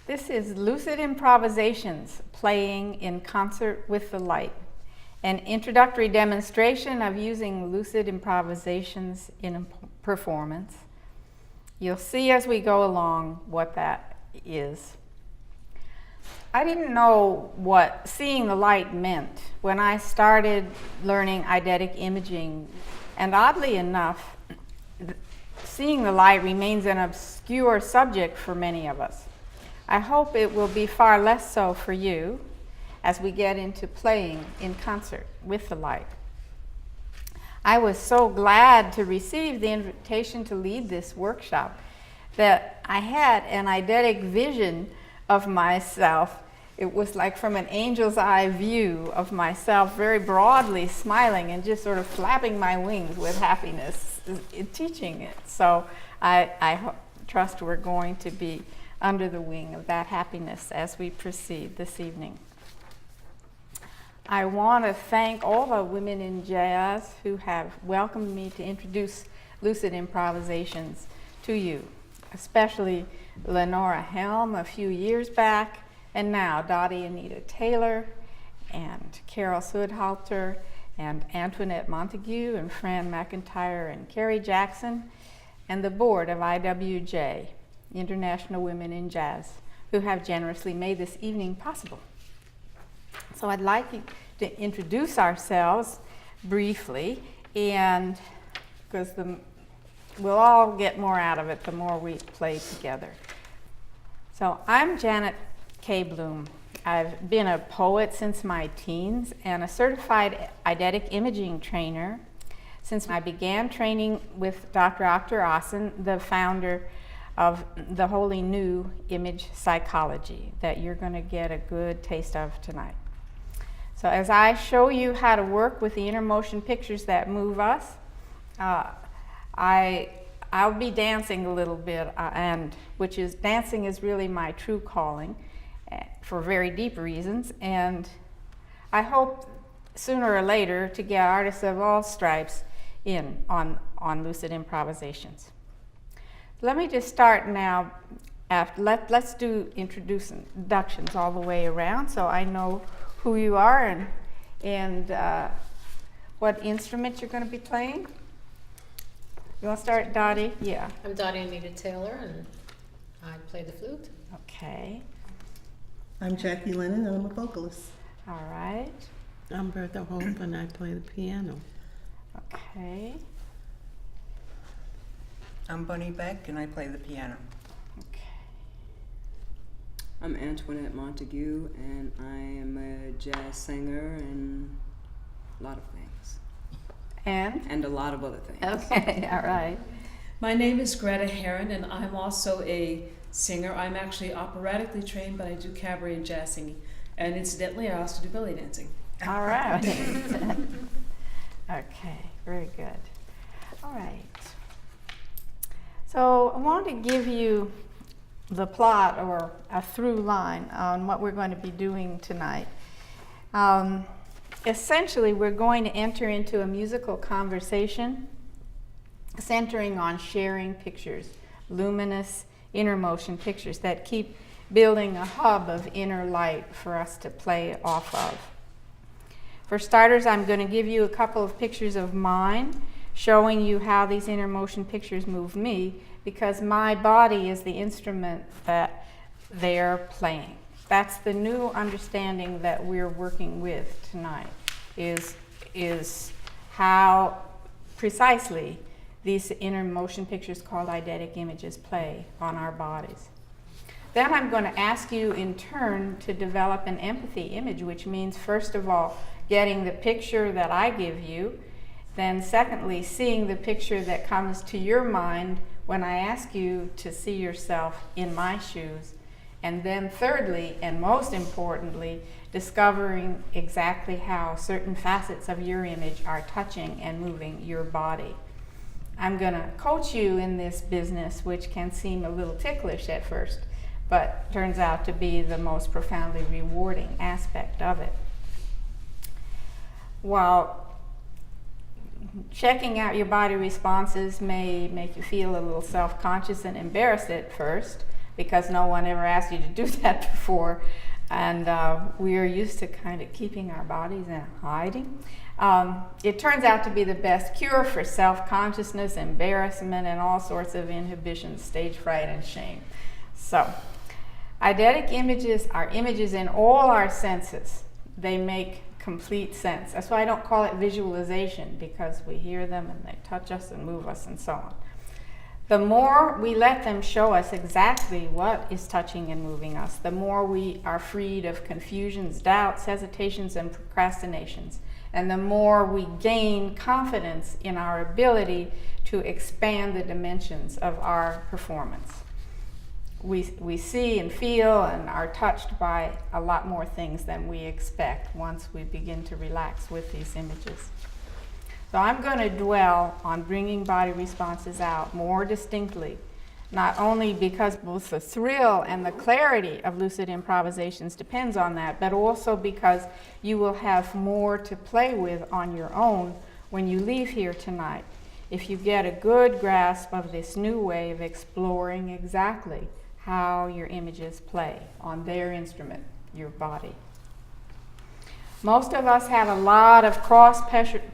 This is Lucid Improvisations, playing in concert with the light, an introductory demonstration of using lucid improvisations in a performance. You'll see as we go along what that is. I didn't know what seeing the light meant when I started learning eidetic imaging, and oddly enough, seeing the light remains an obscure subject for many of us. I hope it will be far less so for you as we get into playing in concert with the light. I was so glad to receive the invitation to lead this workshop that I had an eidetic vision of myself. It was like from an angel's eye view of myself, very broadly smiling and just sort of flapping my wings with happiness in teaching it. So I trust we're going to be under the wing of that happiness as we proceed this evening. I want to thank all the women in jazz who have welcomed me to introduce Lucid Improvisations to you, especially Lenora Helm a few years back, and now Dottie Anita Taylor, and Carol Sudhalter, and Antoinette Montague, and Fran McIntyre, and Carrie Jackson, and the board of IWJ, International Women in Jazz, who have generously made this evening possible. So I'd like to introduce ourselves briefly, and because we'll all get more out of it the more we play together. So I'm Janet K. Bloom. I've been a poet since my teens and a certified eidetic imaging trainer since I began training with Dr. Akhtar Ahsan, the founder of the wholly new image psychology that you're going to get a good taste of tonight. So as I show you how to work with the inner motion pictures that move us, I'll be dancing a little bit, dancing is really my true calling for very deep reasons, and I hope sooner or later to get artists of all stripes in on Lucid Improvisations. Let me just start now. Let's do introductions all the way around so I know who you are and what instrument you're going to be playing. You want to start, Dottie? Yeah. I'm Dottie Anita Taylor, and I play the flute. Okay. I'm Jackie Lennon, and I'm a vocalist. All right. I'm Bertha Hope, and I play the piano. Okay. I'm Bunny Beck, and I play the piano. Okay. I'm Antoinette Montague, and I am a jazz singer and a lot of things. And a lot of other things. Okay, all right. My name is Greta Heron, and I'm also a singer. I'm actually operatically trained, but I do cabaret and jazz singing. And incidentally, I also do belly dancing. All right. Okay, very good. All right. So I want to give you the plot or a through line on what we're going to be doing tonight. Essentially, we're going to enter into a musical conversation centering on sharing pictures, luminous inner motion pictures that keep building a hub of inner light for us to play off of. For starters, I'm going to give you a couple of pictures of mine, showing you how these inner motion pictures move me, because my body is the instrument that they're playing. That's the new understanding that we're working with tonight, is how precisely these inner motion pictures called eidetic images play on our bodies. Then I'm going to ask you in turn to develop an empathy image, which means first of all getting the picture that I give you, then secondly seeing the picture that comes to your mind when I ask you to see yourself in my shoes, And then thirdly, and most importantly, discovering exactly how certain facets of your image are touching and moving your body. I'm going to coach you in this business, which can seem a little ticklish at first, but turns out to be the most profoundly rewarding aspect of it. While checking out your body responses may make you feel a little self-conscious and embarrassed at first, because no one ever asked you to do that before, and we are used to kind of keeping our bodies in hiding. It turns out to be the best cure for self-consciousness, embarrassment, and all sorts of inhibitions, stage fright, and shame. So, eidetic images are images in all our senses. They make complete sense. That's why I don't call it visualization, because we hear them and they touch us and move us and so on. The more we let them show us exactly what is touching and moving us, the more we are freed of confusions, doubts, hesitations, and procrastinations. And the more we gain confidence in our ability to expand the dimensions of our performance. We see and feel and are touched by a lot more things than we expect once we begin to relax with these images. So I'm going to dwell on bringing body responses out more distinctly, not only because both the thrill and the clarity of lucid improvisations depends on that, but also because you will have more to play with on your own when you leave here tonight, if you get a good grasp of this new way of exploring exactly how your images play on their instrument, your body. Most of us have a lot of cross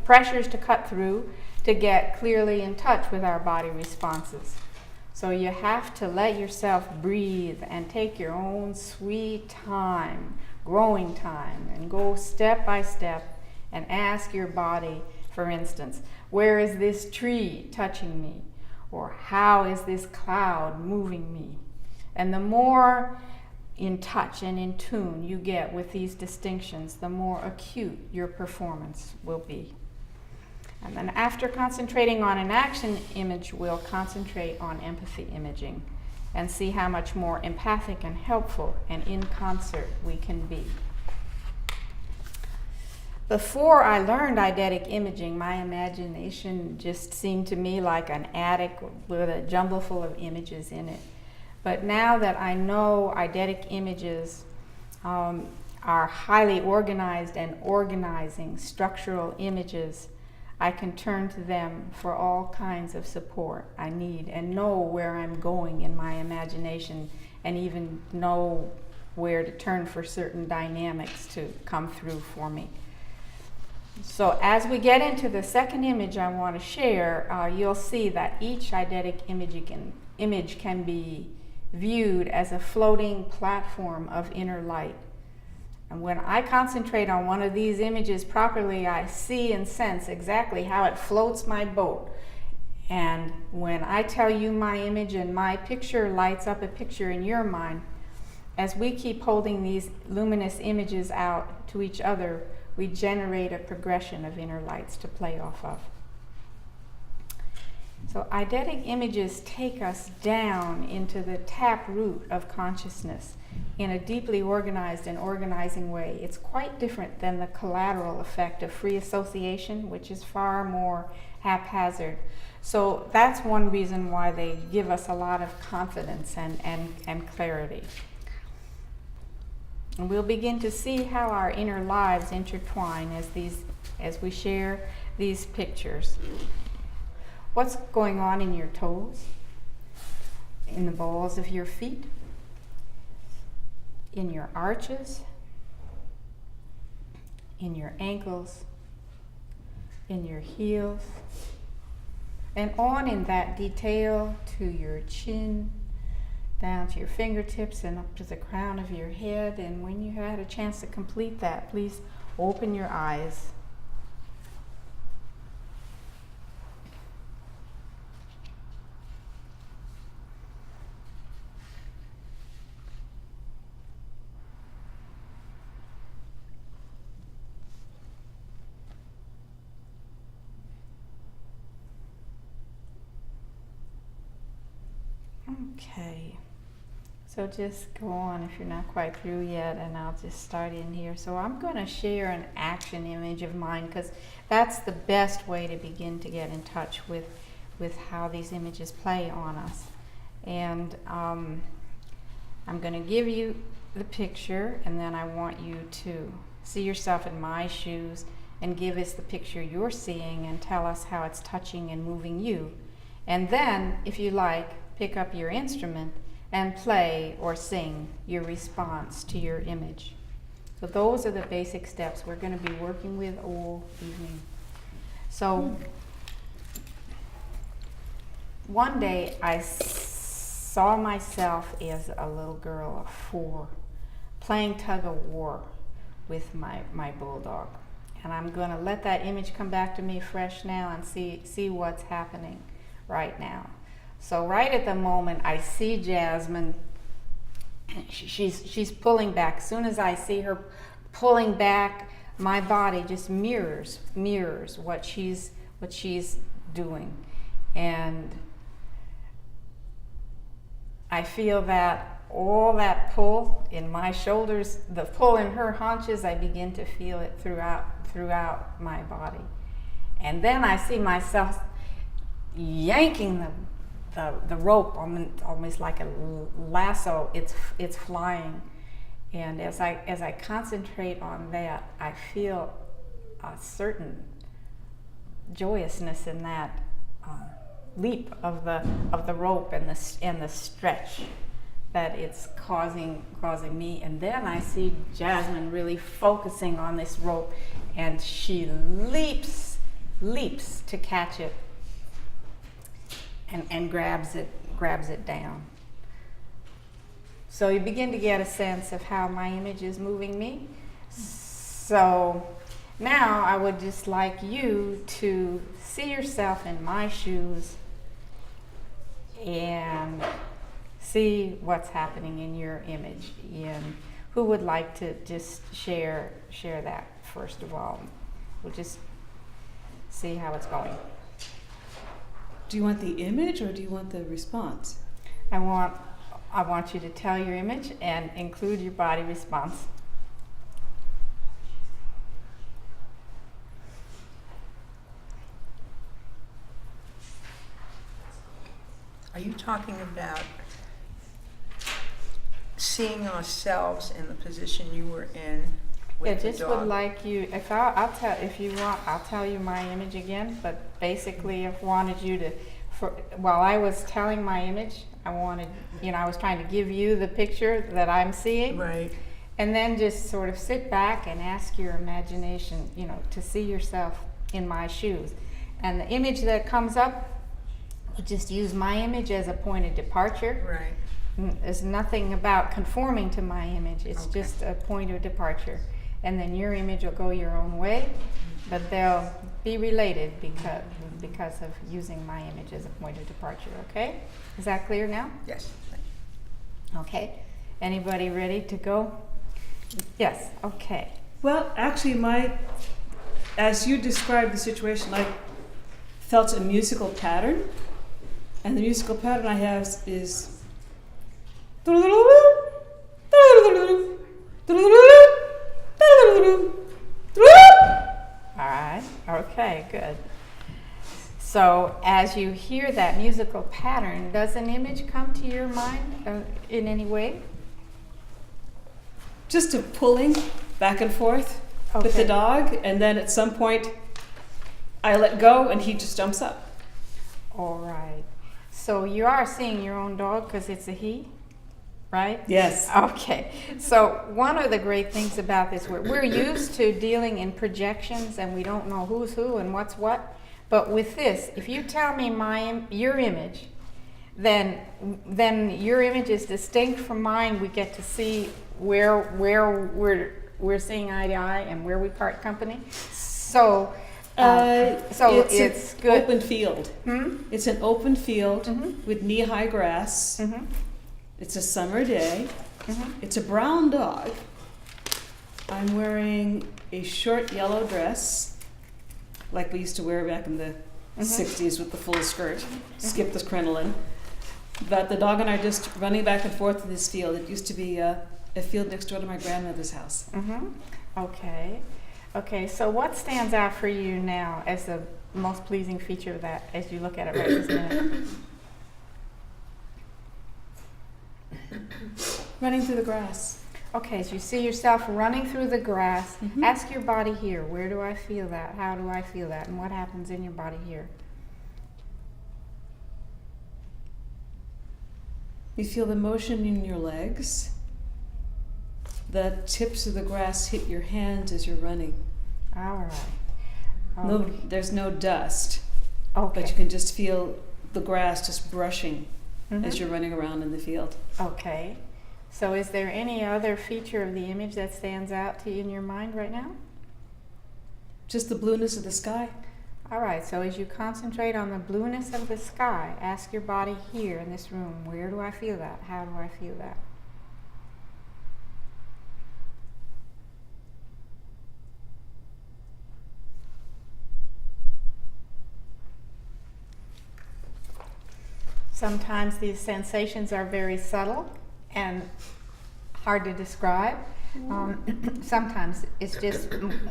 pressures to cut through to get clearly in touch with our body responses. So you have to let yourself breathe and take your own sweet time, growing time, and go step by step and ask your body, for instance, where is this tree touching me? Or how is this cloud moving me? And the more in touch and in tune you get with these distinctions, the more acute your performance will be. And then after concentrating on an action image, we'll concentrate on empathy imaging and see how much more empathic and helpful and in concert we can be. Before I learned eidetic imaging, my imagination just seemed to me like an attic with a jumble full of images in it. But now that I know eidetic images are highly organized and organizing structural images, I can turn to them for all kinds of support I need and know where I'm going in my imagination and even know where to turn for certain dynamics to come through for me. So as we get into the second image I want to share, you'll see that each eidetic image can be viewed as a floating platform of inner light. And when I concentrate on one of these images properly, I see and sense exactly how it floats my boat. And when I tell you my image and my picture lights up a picture in your mind, as we keep holding these luminous images out to each other, we generate a progression of inner lights to play off of. So eidetic images take us down into the taproot of consciousness in a deeply organized and organizing way. It's quite different than the collateral effect of free association, which is far more haphazard. So that's one reason why they give us a lot of confidence and clarity. And we'll begin to see how our inner lives intertwine as we share these pictures. What's going on in your toes, in the balls of your feet, in your arches, in your ankles, in your heels, and on in that detail to your chin, down to your fingertips and up to the crown of your head. And when you had a chance to complete that, please open your eyes. Okay, So just go on if you're not quite through yet, and I'll just start in here. So I'm going to share an action image of mine because that's the best way to begin to get in touch with how these images play on us. And I'm going to give you the picture, and then I want you to see yourself in my shoes and give us the picture you're seeing and tell us how it's touching and moving you. And then, if you like, pick up your instrument and play or sing your response to your image. So those are the basic steps we're going to be working with all evening. So one day I saw myself as a little girl of 4 playing tug of war with my bulldog. And I'm going to let that image come back to me fresh now and see what's happening right now. So right at the moment, I see Jasmine. She's pulling back. As soon as I see her pulling back, my body just mirrors what she's doing, and I feel that all that pull in my shoulders, the pull in her haunches, I begin to feel it throughout my body, and then I see myself yanking the rope almost like a lasso. It's flying, and as I concentrate on that, I feel a certain joyousness in that leap of the rope and the stretch that it's causing me. And then I see Jasmine really focusing on this rope, and she leaps to catch it. And grabs it down. So you begin to get a sense of how my image is moving me. So now I would just like you to see yourself in my shoes and see what's happening in your image. And who would like to just share that first of all? We'll just see how it's going. Do you want the image or do you want the response? I want you to tell your image and include your body response. Are you talking about seeing ourselves in the position you were in I with the just dog? would like you, if you want, I'll tell you my image again, but basically I've wanted you to, while I was telling my image, I was trying to give you the picture that I'm seeing. Right. And then just sort of sit back and ask your imagination, to see yourself in my shoes. And the image that comes up, we'll just use my image as a point of departure. Right. There's nothing about conforming to my image. It's Okay. just a point of departure. And then your image will go your own way, but they'll be related because of using my image as a point of departure, okay? Is that clear now? Yes. Okay. Anybody ready to go? Yes, okay. Well, actually, as you described the situation, I felt a musical pattern, and the musical pattern I have is All right, okay, good. So as you hear that musical pattern, does an image come to your mind in any way? just a pulling back and forth with the Okay. dog, and then at some point I let go and he just jumps up. All right. So you are seeing your own dog because it's a he, right? Yes. Okay. So one of the great things about this, we're used to dealing in projections and we don't know who's who and what's what. But with this, if you tell me your image, then your image is distinct from mine. We get to see where we're seeing eye to eye and where we part company. So it's an good. open field. It's an open field Mhm. with knee-high grass. Mm-hmm. It's a summer day. Mm-hmm. It's a brown dog. I'm wearing a short yellow dress, like we used to wear back in the 60s with the full skirt. Skip the crinoline. But the dog and I are just running back and forth in this field. It used to be a field next door to my grandmother's house. Mm-hmm. Okay. Okay, so what stands out for you now as the most pleasing feature of that as you look at it right this minute? Running through the grass. Okay, so you see yourself running through the grass. Mhm. Ask your body here, where do I feel that? How do I feel that? And what happens in your body here? You feel the motion in your legs. The tips of the grass hit your hands as you're running. All right. No, there's no dust, Okay. but you can just feel the grass just brushing Mhm. as you're running around in the field. Okay. So is there any other feature of the image that stands out to you in your mind right now? Just the blueness of the sky. All right, so as you concentrate on the blueness of the sky, ask your body here in this room, where do I feel that? How do I feel that? Sometimes these sensations are very subtle and hard to describe. Sometimes it's just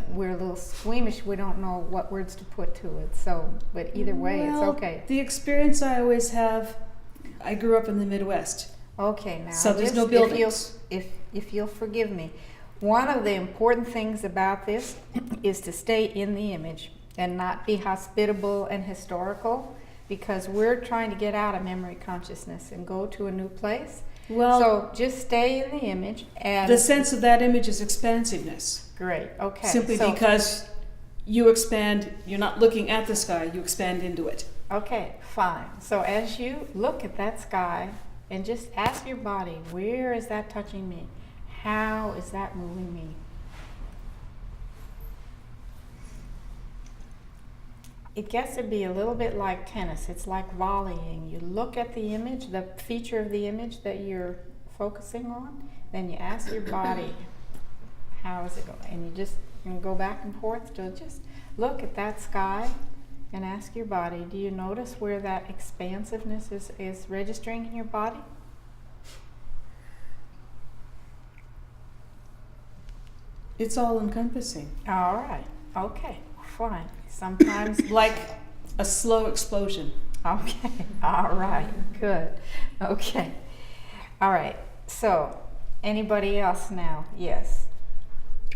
we're a little squeamish. We don't know what words to put to it. So, but either way, Well, it's okay. The experience I always have, I grew up in the Midwest. Okay, now So there's just no buildings. If you'll forgive me, one of the important things about this is to stay in the image and not be hospitable and historical, because we're trying to get out of memory consciousness and go to a new place. Well, So just stay in the image and the sense of that image is expansiveness. great. Okay. Simply so, because you expand, you're not looking at the sky, you expand into it. Okay, fine. So as you look at that sky and just ask your body, where is that touching me? How is that moving me? It gets to be a little bit like tennis. It's like volleying. You look at the image, the feature of the image that you're focusing on, then you ask your body, how is it going? And you just go back and forth to just look at that sky and ask your body, do you notice where that expansiveness is registering in your body? It's all encompassing. All right. Okay. Fine. Sometimes Like a slow explosion. okay, all right, good, okay. All right, so, anybody else now? Yes.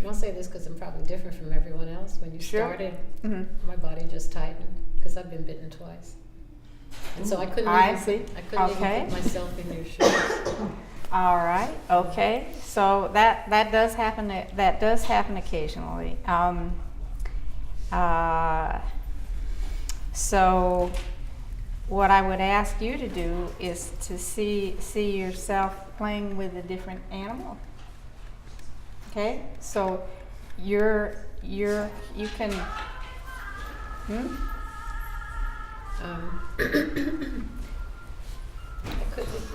I'll say this because I'm probably different from everyone else. When you Sure. started, Mhm. my body just tightened because I've been bitten twice. And so I couldn't I even, see. I couldn't Okay. even put myself in your shoes. All right, okay, so that does happen, that does happen occasionally. So what I would ask you to do is to see yourself playing with a different animal. Okay, so you can.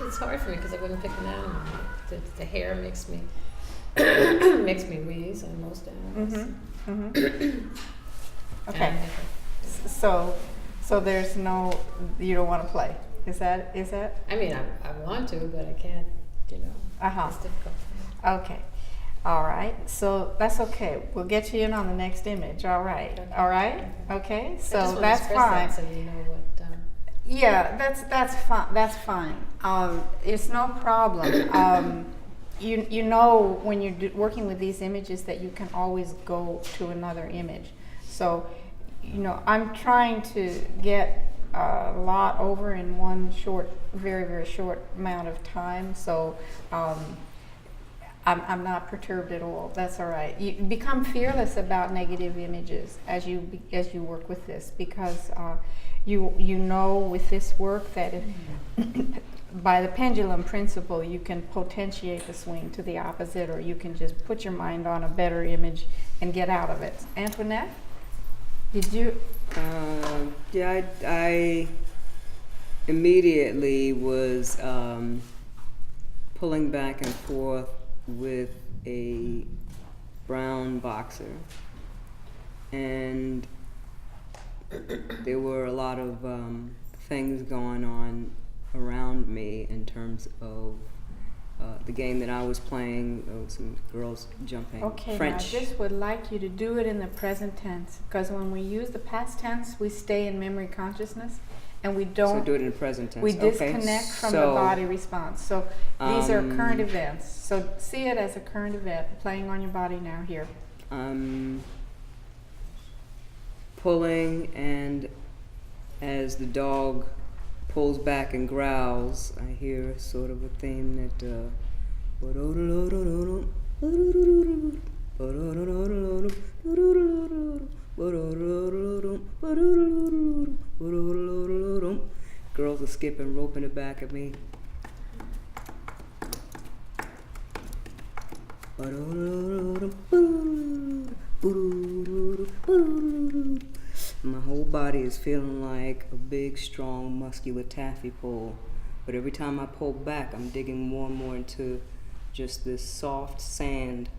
It's hard for me because I wouldn't pick an animal. The hair makes me makes me wheeze on most animals. Okay, And so there's no, you don't want to play. Is that? I mean, I want to, but I can't. Uh-huh. It's difficult. Okay. All right. So that's okay. We'll get you in on the next image. All right. Okay. All right. Okay. I just So wanna that's express fine. that so you know what. Yeah, that's fine. That's fine. It's no problem. You know when you're working with these images that you can always go to another image. So, I'm trying to get a lot over in one short, very, very short amount of time. So, I'm not perturbed at all. That's all right. You become fearless about negative images as you work with this, because you know with this work that if by the pendulum principle you can potentiate the swing to the opposite, or you can just put your mind on a better image and get out of it. Antoinette, did you? Yeah, I immediately was pulling back and forth with a brown boxer, and there were a lot of things going on around me in terms of the game that I was playing. Some girls jumping. Okay, French. now I just would like you to do it in the present tense, because when we use the past tense, we stay in memory consciousness, and we So don't. do it in the present tense. We Okay, disconnect from the so, body response. So these are current um, events. So see it as a current event playing on your body now here. I'm pulling, and as the dog pulls back and growls, I hear sort of a theme that girls are skipping rope in the back of me. My whole body is feeling like a big, strong, muscular taffy pull. But every time I pull back, I'm digging more and more into just this soft sand.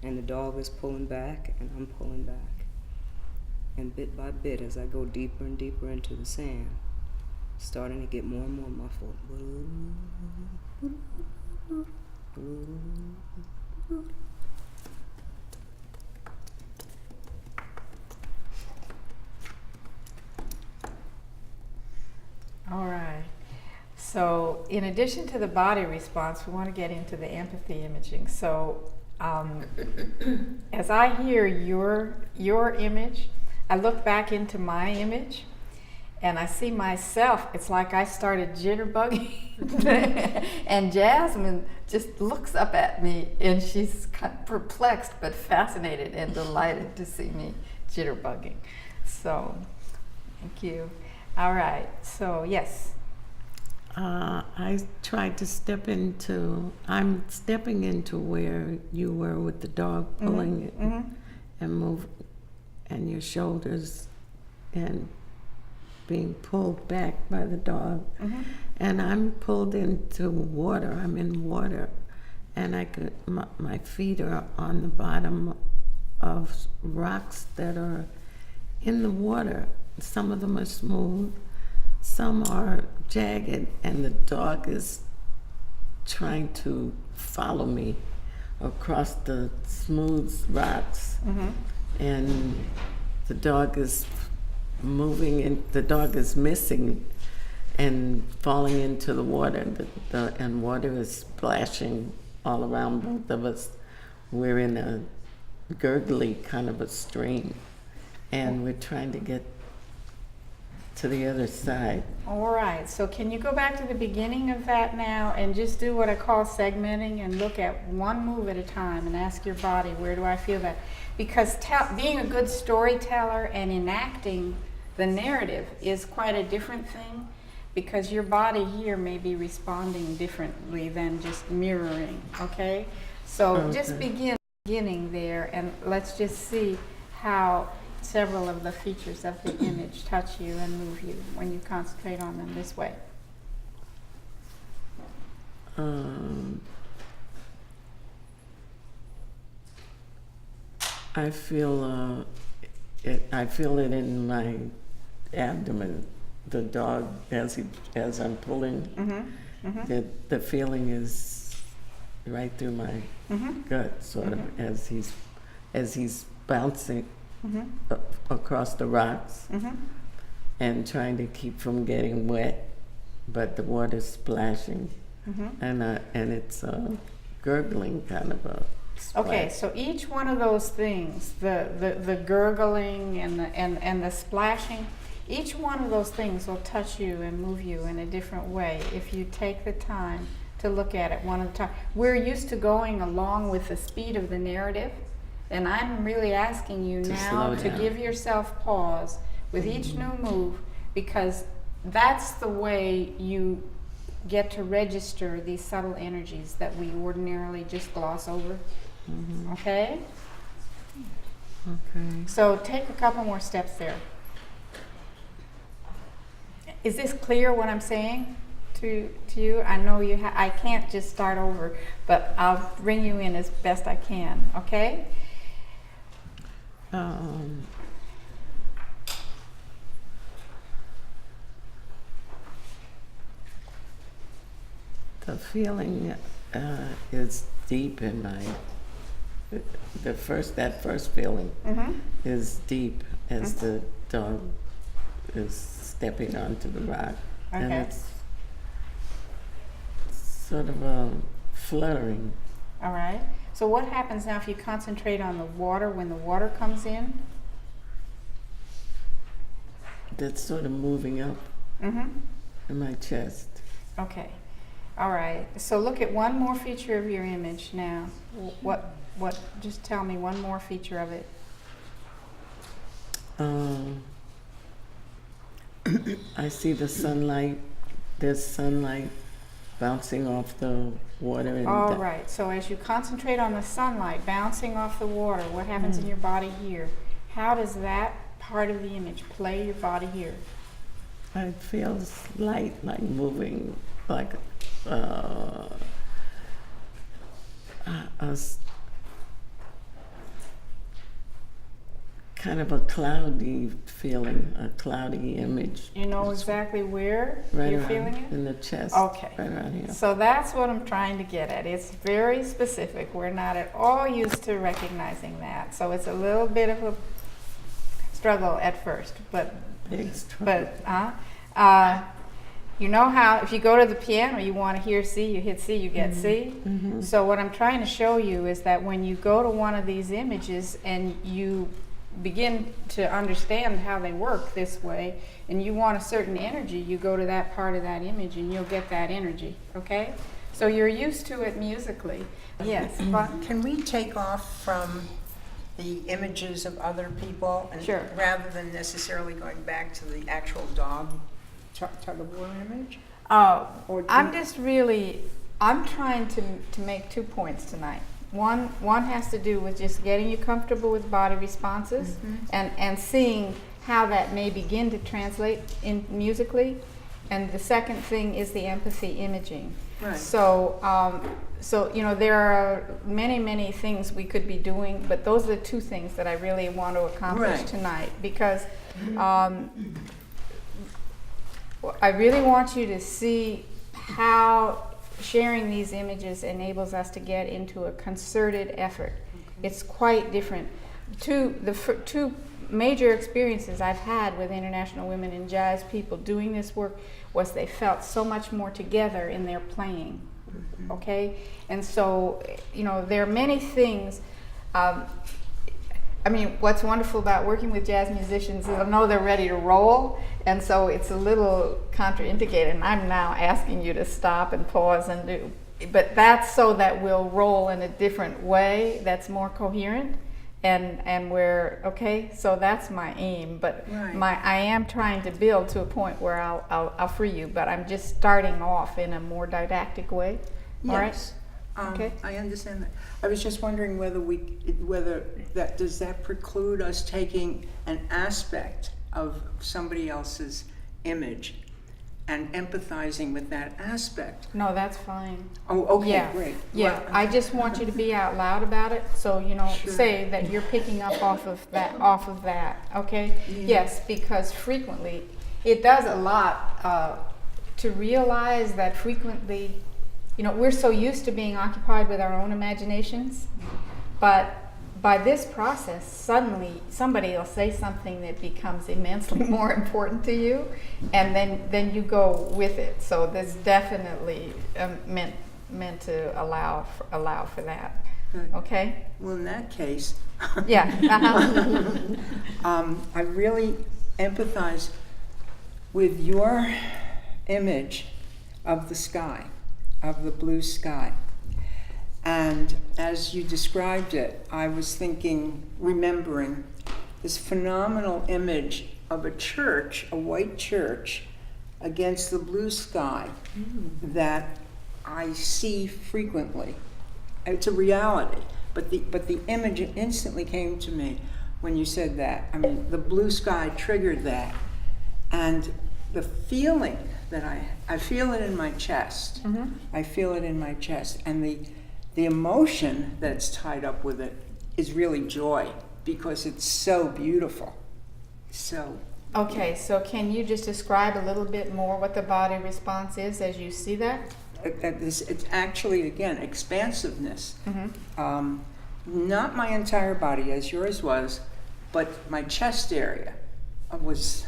And the dog is pulling back, and I'm pulling back. And bit by bit, as I go deeper and deeper into the sand, starting to get more and more muffled. All right. So in addition to the body response, we want to get into the empathy imaging. So as I hear your image, I look back into my image, and I see myself. It's like I started jitterbugging, and Jasmine just looks up at me, and she's kind of perplexed but fascinated and delighted to see me jitterbugging. So, thank you. All right. So yes. I tried to I'm stepping into where you were with the dog pulling it and move, and your shoulders and being pulled back by the dog. And I'm pulled into water. I'm in water, and my feet are on the bottom of rocks that are in the water. Some of them are smooth, some are jagged, and the dog is trying to follow me across the smooth rocks. And the dog is moving, and the dog is missing and falling into the water, and water is splashing all around both of us. We're in a gurgly kind of a stream, and we're trying to get to the other side. All right, so can you go back to the beginning of that now and just do what I call segmenting and look at one move at a time and ask your body, where do I feel that? Because being a good storyteller and enacting the narrative is quite a different thing, because your body here may be responding differently than just mirroring, okay? So just beginning there, and let's just see how several of the features of the image touch you and move you when you concentrate on them this way. I feel it in my abdomen. The dog, as I'm pulling, the feeling is right through my gut, sort of, as he's bouncing across the rocks and trying to keep from getting wet, but the water's splashing, and it's a gurgling kind of a splash. Okay, so each one of those things, the gurgling and the splashing, each one of those things will touch you and move you in a different way if you take the time to look at it one at a time. We're used to going along with the speed of the narrative, and I'm really asking you now to give yourself pause with each new move, because that's the way you get to register these subtle energies that we ordinarily just gloss over. Okay? Okay. So take a couple more steps there. Is this clear what I'm saying to you? I know I can't just start over, but I'll bring you in as best I can, okay? The feeling is deep in my. That first feeling is deep as the dog is stepping onto the rock, and Okay. it's sort of fluttering. All right. So what happens now if you concentrate on the water when the water comes in? That's sort of moving up Mm-hmm. in my chest. Okay. All right. So look at one more feature of your image now. What? Just tell me one more feature of it. I see the sunlight. There's sunlight bouncing off the water. And All right. So as you concentrate on the sunlight bouncing off the water, what happens in your body here? How does that part of the image play your body here? It feels light, like moving, like kind of a cloudy feeling, a cloudy image. You know exactly where Right you're around feeling it? in the chest. Okay. Right around here. So that's what I'm trying to get at. It's very specific. We're not at all used to recognizing that. So it's a little bit of a struggle at first, but Big struggle. you know how if you go to the piano, you want to hear C, you hit C, you get C. Mm-hmm. So what I'm trying to show you is that when you go to one of these images and you begin to understand how they work this way, and you want a certain energy, you go to that part of that image and you'll get that energy, okay? So you're used to it musically. Yes, but Can we take off from the images of other people and Sure. rather than necessarily going back to the actual dog tug of war image? Or do I'm you- just really, I'm trying to make 2 points tonight. One has to do with just getting you comfortable with body responses and seeing how that may begin to translate in musically. And the second thing is the empathy imaging. Right. So, so you know, there are many things we could be doing, but those are the 2 things that I really want to accomplish Right. tonight, because I really want you to see how sharing these images enables us to get into a concerted effort. It's quite different. Two major experiences I've had with International Women in Jazz people doing this work was they felt so much more together in their playing. Okay? And so, you know, there are many things. I mean, what's wonderful about working with jazz musicians is I know they're ready to roll, and so it's a little contraindicated, and I'm now asking you to stop and pause and do, but that's so that we'll roll in a different way that's more coherent, and we're, okay, so that's my aim, but Right. I am trying to build to a point where I'll free you, but I'm just starting off in a more didactic way, all right? Yes. Okay. I understand that. I was just wondering whether does that preclude us taking an aspect of somebody else's image and empathizing with that aspect? No, that's fine. Oh, okay, Yeah. great. Yeah, Well, I just want you to be out loud about it, so, you know, Sure. say that you're picking up off of that, okay? Yes, because frequently, it does a lot to realize that frequently, you know, we're so used to being occupied with our own imaginations, but by this process, suddenly somebody will say something that becomes immensely more important to you, and then you go with it. So this definitely meant to allow for that. Good. Okay? Well, in that case, Yeah. Uh-huh. I really empathize with your image of the sky, of the blue sky. And as you described it, I was remembering this phenomenal image of a church, a white church, against the blue sky that I see frequently. It's a reality, but the image instantly came to me when you said that. I mean, the blue sky triggered that, and the feeling that I feel it in my chest. I feel it in my chest, and the emotion that's tied up with it is really joy, because it's so beautiful. So Okay, so can you just describe a little bit more what the body response is as you see that? it's actually, again, expansiveness. Mm-hmm. Not my entire body as yours was, but my chest area was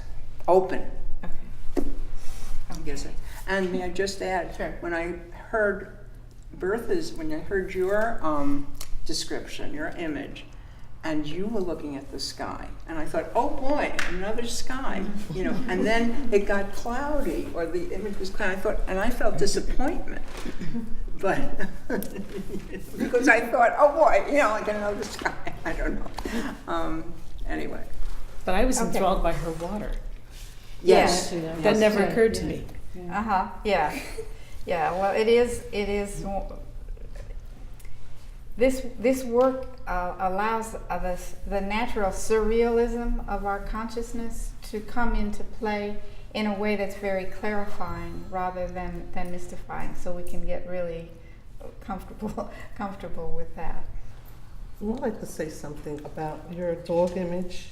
open. Okay. I guess. And may I just add, Sure. when I heard when I heard your description, your image, and you were looking at the sky, and I thought, oh boy, another sky, you know. And then it got cloudy, or the image was cloudy. And I felt disappointment, but because I thought, oh boy, you know, like another sky. I don't know. Anyway. But I was Okay. enthralled by her water. Yes. That never occurred to me. Uh-huh, yeah. Yeah, well, it is, this work allows the natural surrealism of our consciousness to come into play in a way that's very clarifying rather than mystifying, so we can get really comfortable with that. I'd like to say something about your dog image.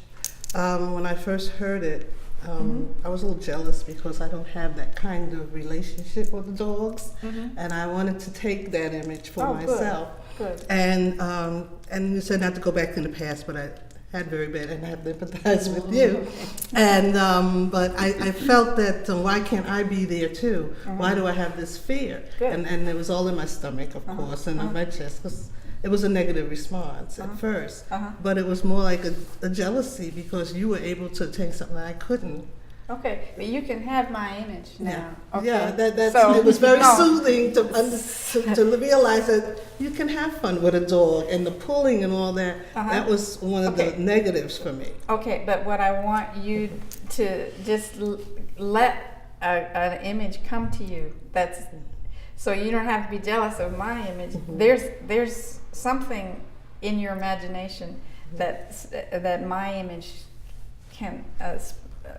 When I first heard it, I was a little jealous because I don't have that kind of relationship with the dogs, and I wanted to take that image for myself. Good. And you said not to go back in the past, but I had very bad, and I have to empathize with you. And but I felt that why can't I be there too? Why do I have this fear? Good. And it was all in my stomach, of course, and in my chest, because it was a negative response at first. But it was more like a jealousy because you were able to attain something that I couldn't. Okay, but you can have my image now. Okay? Yeah, that's, So- it was very no. soothing to realize that you can have fun with a dog, and the pulling and all that. That was one of Okay. the negatives for me. Okay, but what I want you to just let an image come to you. That's so you don't have to be jealous of my image. There's something in your imagination that my image can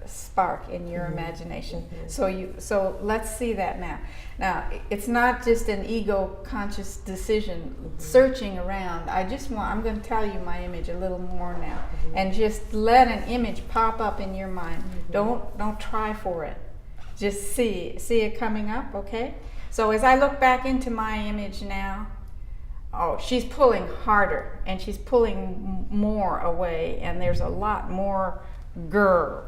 spark in your imagination. So let's see that now. Now it's not just an ego conscious decision searching around. I'm going to tell you my image a little more now, and just let an image pop up in your mind. Don't try for it. Just see it coming up. Okay. So as I look back into my image now, oh, she's pulling harder and she's pulling more away, and there's a lot more grr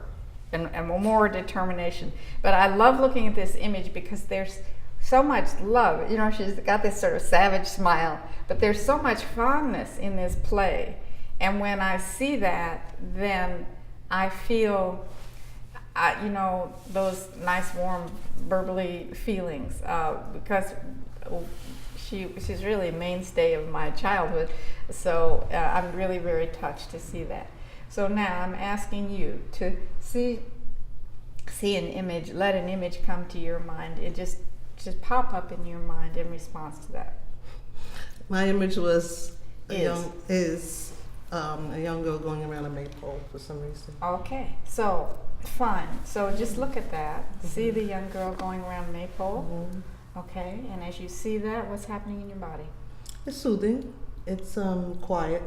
and more determination. But I love looking at this image because there's so much love. You know, she's got this sort of savage smile, but there's so much fondness in this play. And when I see that, then I feel, you know, those nice, warm, burbly feelings because she's really a mainstay of my childhood. So I'm really very touched to see that. So now I'm asking you to see an image, let an image come to your mind. It just pop up in your mind in response to that. My image was a Is. young girl going around a maypole for some reason. Okay, so fun. So just look at that. See the young girl going around maypole. Okay, and as you see that, what's happening in your body? It's soothing. It's quiet.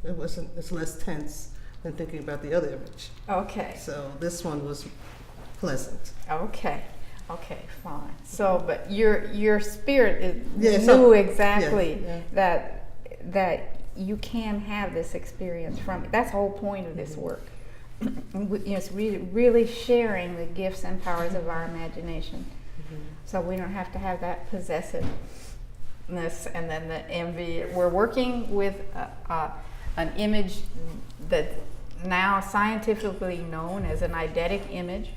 It's less tense than thinking about the other image. Okay. So this one was pleasant. Okay, fine. So, but your spirit Yeah, knew exactly yeah. that you can have this experience from. That's the whole point of this work. It's really sharing the gifts and powers of our imagination. So we don't have to have that possessiveness and then the envy. We're working with an image that's now scientifically known as an eidetic image,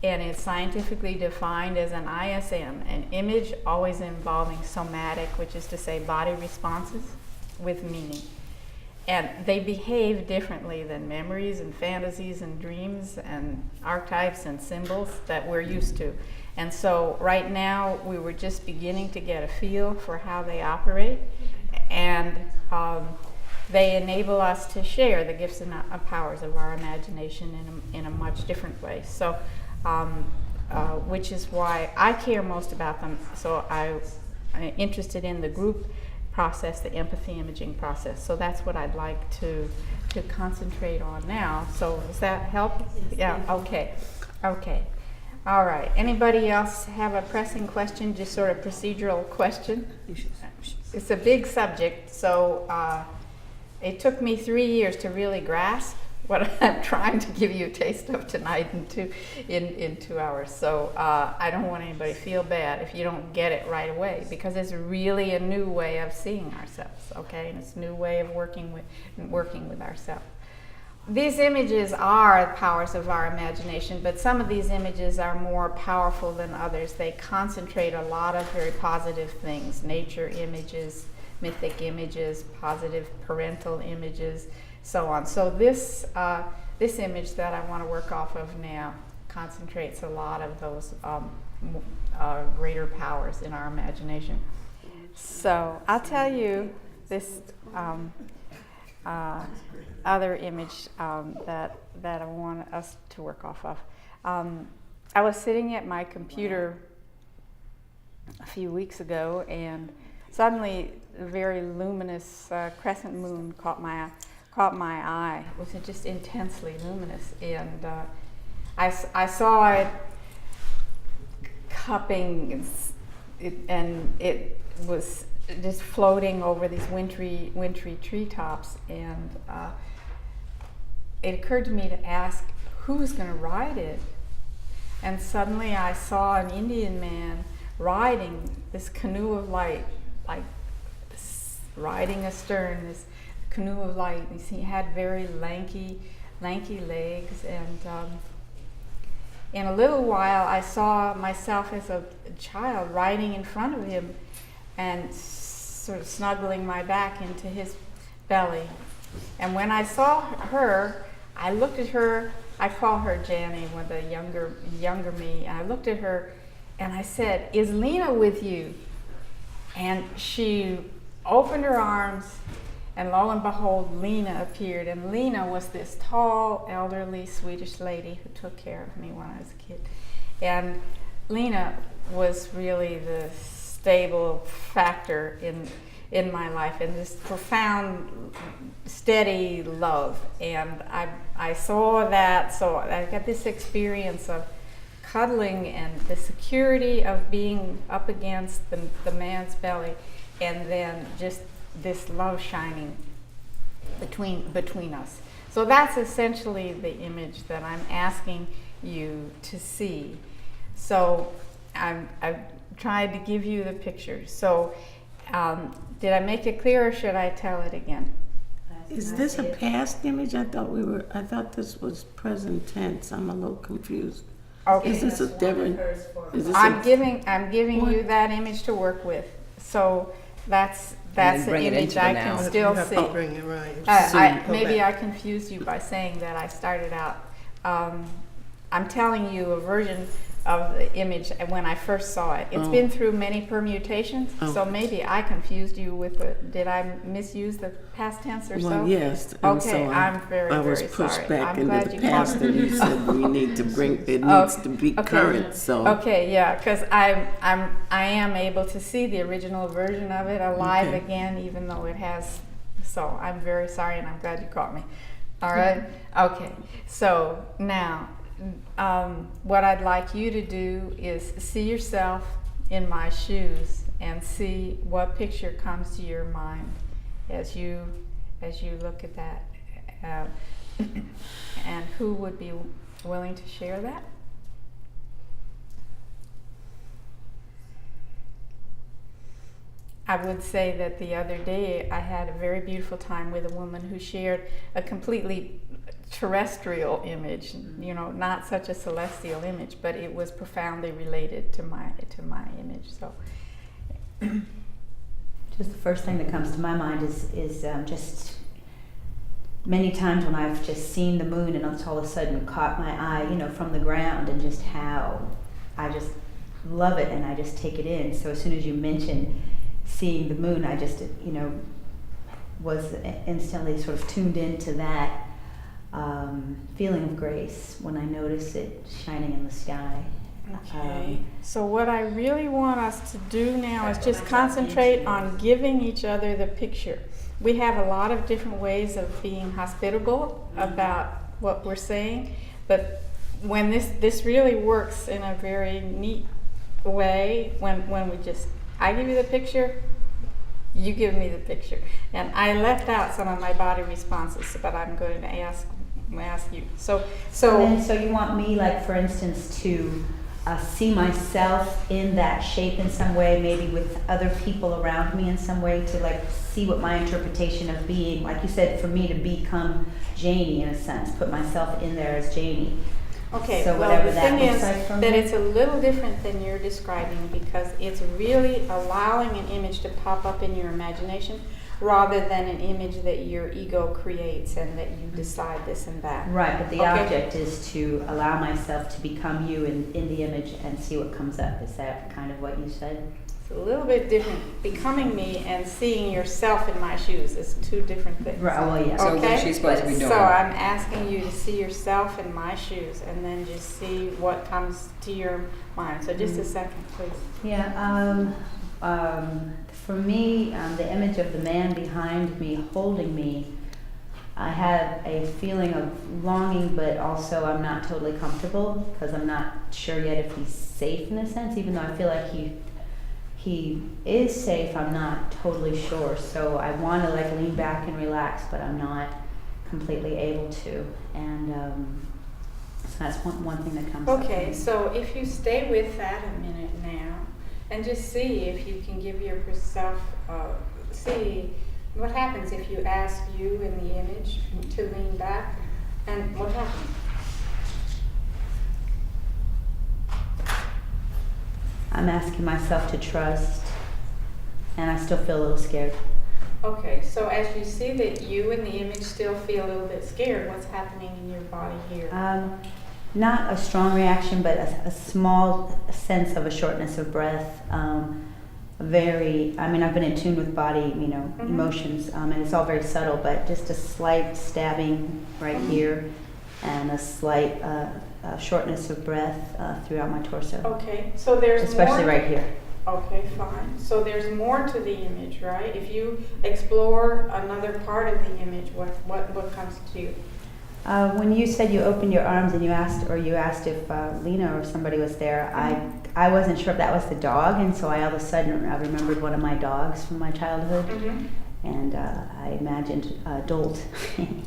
and it's scientifically defined as an ISM, an image always involving somatic, which is to say body responses with meaning. And they behave differently than memories and fantasies and dreams and archetypes and symbols that we're used to. And so right now we were just beginning to get a feel for how they operate, and they enable us to share the gifts and powers of our imagination in a much different way. So, which is why I care most about them. So I'm interested in the group process, the empathy imaging process. So that's what I'd like to concentrate on now. So does that help? Yes, Yeah. Okay. All right. Anybody else have a pressing question, just sort of procedural question? It's a big subject, so it took me 3 years to really grasp what I'm trying to give you a taste of tonight in 2 hours. So I don't want anybody to feel bad if you don't get it right away, because it's really a new way of seeing ourselves, okay? And it's a new way of working with ourselves. These images are powers of our imagination, but some of these images are more powerful than others. They concentrate a lot of very positive things: nature images, mythic images, positive parental images, so on. So this image that I want to work off of now concentrates a lot of those greater powers in our imagination. So I'll tell you this other image that I want us to work off of. I was sitting at my computer a few weeks ago, and suddenly a very luminous crescent moon caught my eye. It was just intensely luminous, and I saw it cupping, and it was just floating over these wintry treetops, and it occurred to me to ask who's going to ride it. And suddenly I saw an Indian man riding this canoe of light, like riding astern this canoe of light. He had very lanky legs, and in a little while I saw myself as a child riding in front of him and sort of snuggling my back into his belly. And when I saw her, I looked at her. I call her Janny, with the younger me. I looked at her and I said, "Is Lena with you?" And she opened her arms, and lo and behold, Lena appeared. And Lena was this tall, elderly Swedish lady who took care of me when I was a kid. And Lena was really the stable factor in my life, and this profound, steady love. And I saw that, so I got this experience of cuddling and the security of being up against the man's belly, and then just this love shining between us. So that's essentially the image that I'm asking you to see. So I've tried to give you the picture. So did I make it clear, or should I tell it again? Is this a past image? I thought this was present tense. I'm a little confused. Okay. Is this a different? I'm giving you that image to work with. So that's then an bring it image into the I now. can You still have see. to bring it right. Maybe I confused you by saying that I started out. I'm telling you a version of the image when I first saw it. It's been through many permutations, so maybe I confused you with did I misuse the past tense or so? Well, yes. And Okay, so I'm very, I was very pushed sorry. back I'm into glad the you past, caught and you said we need to bring it needs to be current. So okay, yeah, because I am able to see the original version of it alive again, even though it has. So I'm very sorry, and I'm glad you caught me. All right. Okay. So now, what I'd like you to do is see yourself in my shoes and see what picture comes to your mind as you look at that, and who would be willing to share that? I would say that the other day I had a very beautiful time with a woman who shared a completely terrestrial image, you know, not such a celestial image, but it was profoundly related to my image. So, just the first thing that comes to my mind is just many times when I've just seen the moon and it's all of a sudden caught my eye, you know, from the ground, and just how I just love it and I just take it in. So as soon as you mentioned seeing the moon, I just, you know, was instantly sort of tuned into that feeling of grace when I notice it shining in the sky. okay. So what I really want us to do now is just concentrate on giving each other the picture. We have a lot of different ways of being hospitable about what we're saying, but when this really works in a very neat way, when we just, I give you the picture, you give me the picture. And I left out some of my body responses, but I'm going to ask you. So you want me, like, for instance, to see myself in that shape in some way, maybe with other people around me in some way, to like see what my interpretation of being, like you said, for me to become Janie in a sense, put myself in there as Janie. okay, So well, whatever the that thing looks is like for that me. it's a little different than you're describing, because it's really allowing an image to pop up in your imagination rather than an image that your ego creates and that you decide this and that. Right, but the Okay. object is to allow myself to become you in the image and see what comes up. Is that kind of what you said? It's a little bit different. Becoming me and seeing yourself in my shoes is two different things. Right, well, yeah. So what's she supposed to be doing? So I'm asking you to see yourself in my shoes and then just see what comes to your mind. So just a second, please. Yeah, for me, the image of the man behind me holding me, I have a feeling of longing, but also I'm not totally comfortable because I'm not sure yet if he's safe in a sense, even though I feel like he is safe, I'm not totally sure. So I want to like lean back and relax, but I'm not completely able to. And so that's one thing that comes up. Okay, so if you stay with that a minute now and just see if you can give yourself, see what happens if you ask you in the image to lean back, and what happens? I'm asking myself to trust, and I still feel a little scared. Okay, so as you see that you in the image still feel a little bit scared, what's happening in your body here? Not a strong reaction, but a small sense of a shortness of breath. I've been in tune with body, emotions, and it's all very subtle, but just a slight stabbing right here, and a slight shortness of breath throughout my torso. Okay, so there's especially more. right here. Okay, fine. So there's more to the image, right? If you explore another part of the image, what comes to you? When you said you opened your arms and you asked if Lena or somebody was there, I wasn't sure if that was the dog, and so I all of a sudden I remembered one of my dogs from my childhood, and I imagined Dolt.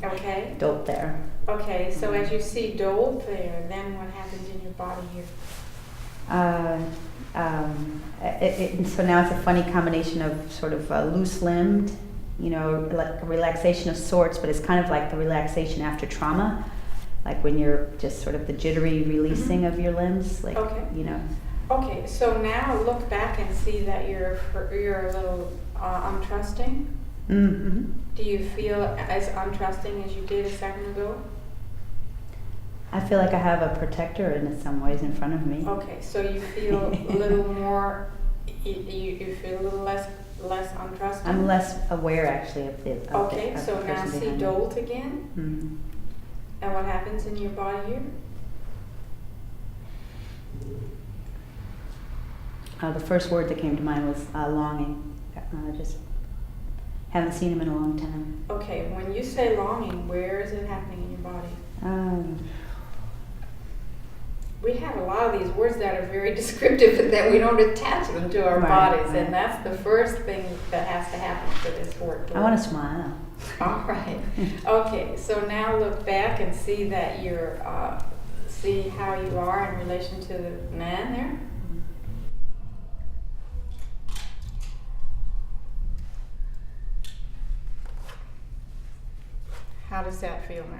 Okay. Dolt there. Okay, so as you see Dolt there, then what happens in your body here? So now it's a funny combination of sort of loose-limbed, like a relaxation of sorts, but it's kind of like the relaxation after trauma, like when you're just sort of the jittery releasing of your limbs, like, Okay. Okay, so now look back and see that you're a little untrusting. Mm-hmm. Do you feel as untrusting as you did a second ago? I feel like I have a protector in some ways in front of me. Okay, so you feel a little more, you feel a little less untrusting? I'm less aware actually of the Okay, of so the now person see behind me. Dolt again, Mhm. and what happens in your body here? The first word that came to mind was longing. Just haven't seen him in a long time. Okay, when you say longing, where is it happening in your body? We have a lot of these words that are very descriptive and that we don't attach them to our Right, bodies, right. and that's the first thing that has to happen for this work to I want work. to smile. All right. Okay, so now look back and see that you're, see how you are in relation to the man there. How does that feel now?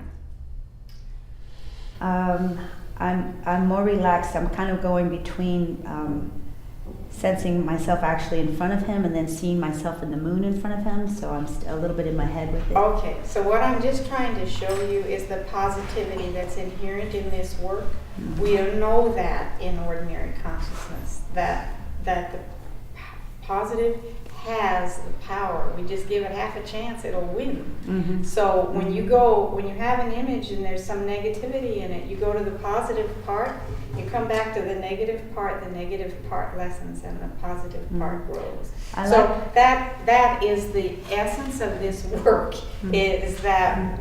I'm more relaxed. I'm kind of going between sensing myself actually in front of him and then seeing myself in the moon in front of him. So I'm a little bit in my head with it. Okay, so what I'm just trying to show you is the positivity that's inherent in this work. We don't know that in ordinary consciousness, that the positive has the power. We just give it half a chance, it'll win. Mm-hmm. So when you have an image and there's some negativity in it, you go to the positive part, you come back to the negative part lessens and the positive part grows. So that is the essence of this work, is that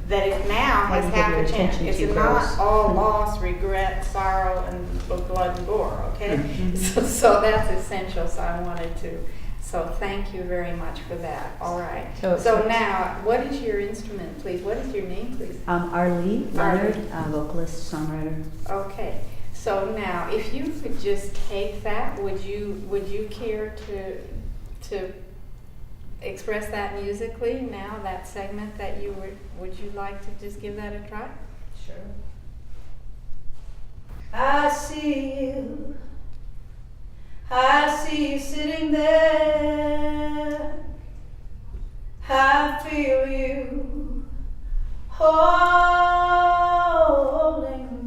that it now Why has do you give half your a chance. attention It's to not gross? all loss, regret, sorrow, and blood and gore, okay? Mm-hmm. So that's essential, so I wanted to, so thank you very much for that, all right. So now, what is your instrument, please? What is your name, please? Arlie Leonard, vocalist, songwriter. Okay, so now, if you could just take that, would you care to express that musically now, that segment that you were, would you like to just give that a try? Sure. I see you sitting there. I feel you holding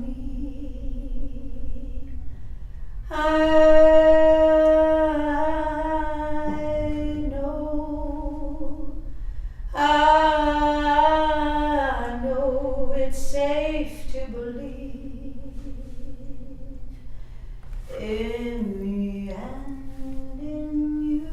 me. I know it's safe to believe in me and in you.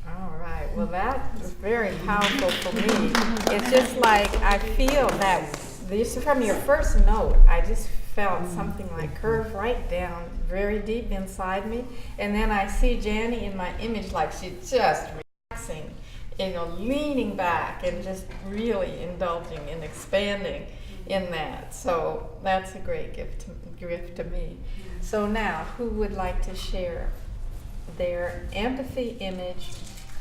All right, well, that was very powerful for me. It's just like, I feel that, this from your first note, I just felt something like curve right down, very deep inside me. And then I see Janny in my image, like she's just relaxing, leaning back and just really indulging and expanding in that. So that's a great gift to me. So now, who would like to share their empathy image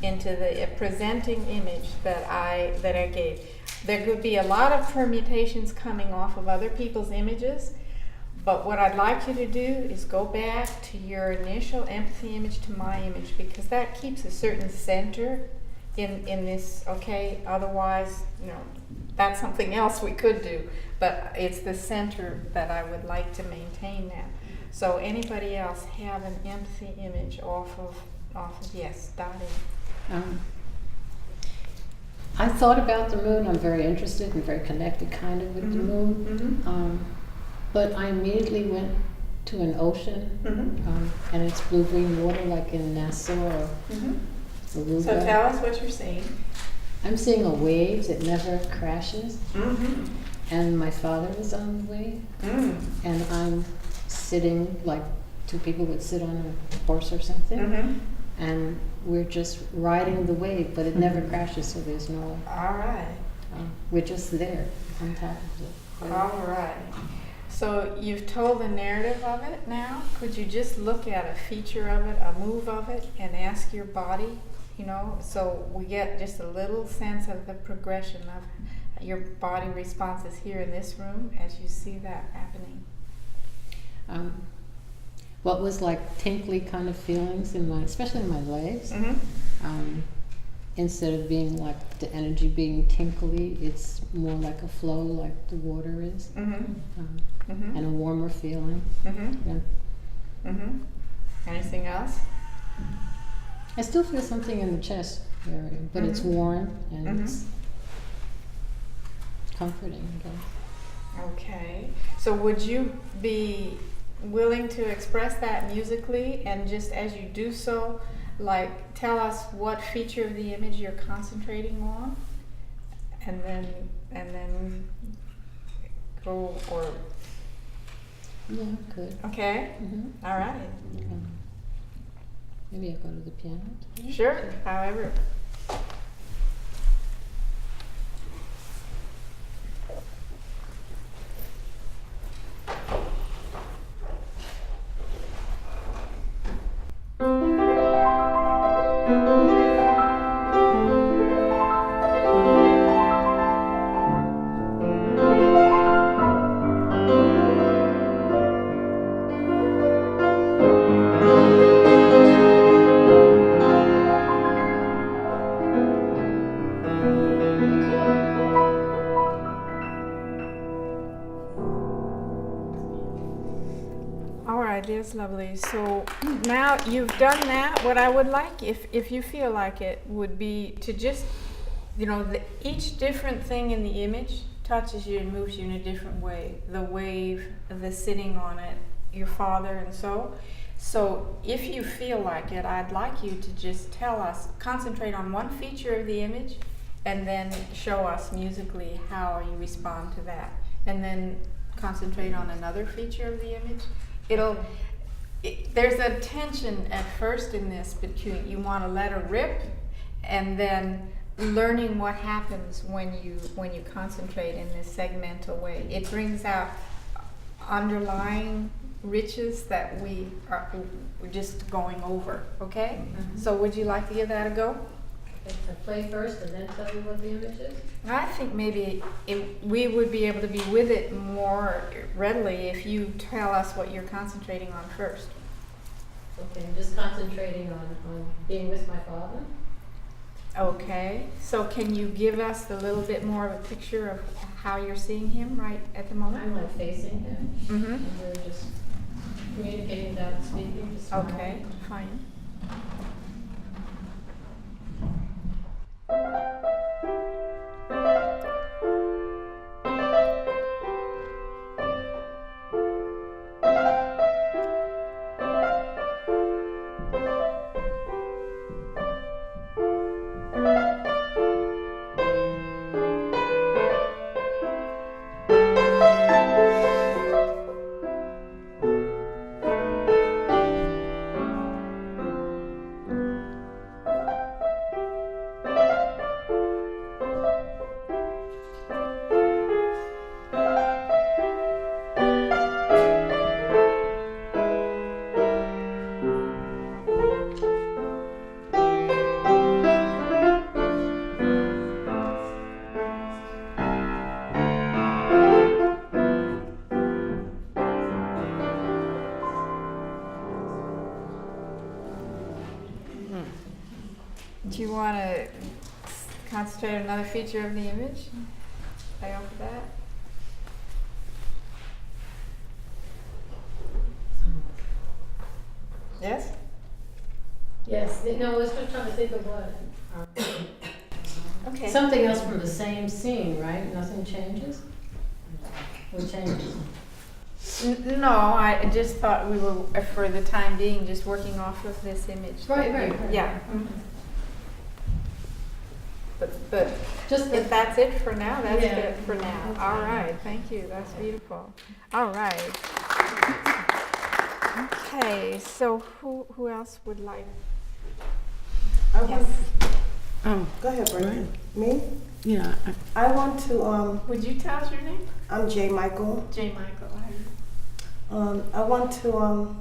into the presenting image that I gave? There could be a lot of permutations coming off of other people's images, but what I'd like you to do is go back to your initial empathy image to my image, because that keeps a certain center in this, okay? Otherwise, that's something else we could do, but it's the center that I would like to maintain now. So anybody else have an empathy image off of yes, Dottie? I thought about the moon. I'm very interested and very connected kind of with the moon. But I immediately went to an ocean, and it's blue-green water like in Nassau or Aruba. So tell us what you're seeing. I'm seeing a wave that never crashes, and my father is on the wave, and I'm sitting like two people would sit on a horse or something, and we're just riding the wave, but it never crashes, so there's no. All right. We're just there on top of it. All right. So you've told the narrative of it now. Could you just look at a feature of it, a move of it, and ask your body, so we get just a little sense of the progression of your body responses here in this room as you see that happening. What was like tinkly kind of feelings especially in my legs. Instead of being like the energy being tinkly, it's more like a flow, like the water is, and a warmer feeling. Yeah. Anything else? I still feel something in the chest area, but it's warm and it's comforting, I guess. Okay. So would you be willing to express that musically, and just as you do so, like tell us what feature of the image you're concentrating on, and then go, or Yeah, good. okay? All right. Maybe I'll go to the piano. Sure. However. That's lovely. So now you've done that. What I would like, if you feel like it, would be to just, each different thing in the image touches you and moves you in a different way. The wave, the sitting on it, your father, and so. So if you feel like it, I'd like you to just tell us, concentrate on one feature of the image, and then show us musically how you respond to that. And then concentrate on another feature of the image. There's a tension at first in this between you want to let her rip, and then learning what happens when you concentrate in this segmental way. It brings out underlying riches that we're just going over, okay? So would you like to give that a go? I play first and then tell you what the image is? I think maybe we would be able to be with it more readily if you tell us what you're concentrating on first. Okay, I'm just concentrating on being with my father. Okay, so can you give us a little bit more of a picture of how you're seeing him right at the moment? I'm like facing him, Mm-hmm. and we're just communicating without speaking, just smiling. Okay, fine. Do you want to concentrate on another feature of the image? Play off of that? Yes? Yes, no, I was just trying to think of what. Okay. Something else from the same scene, right? Nothing changes? What changes? No, I just thought we were, for the time being, just working off of this image. Right, that you- right. Yeah. But Just if the, that's it for now, that's Yeah. good for now. That's All fine. right, thank you, that's beautiful. All right. Okay, so who else would like? I Yes. want, Oh, go ahead, Brenda. Me? yeah. I want to, Would you tell us your name? I'm J. Michael. J. Michael. I want to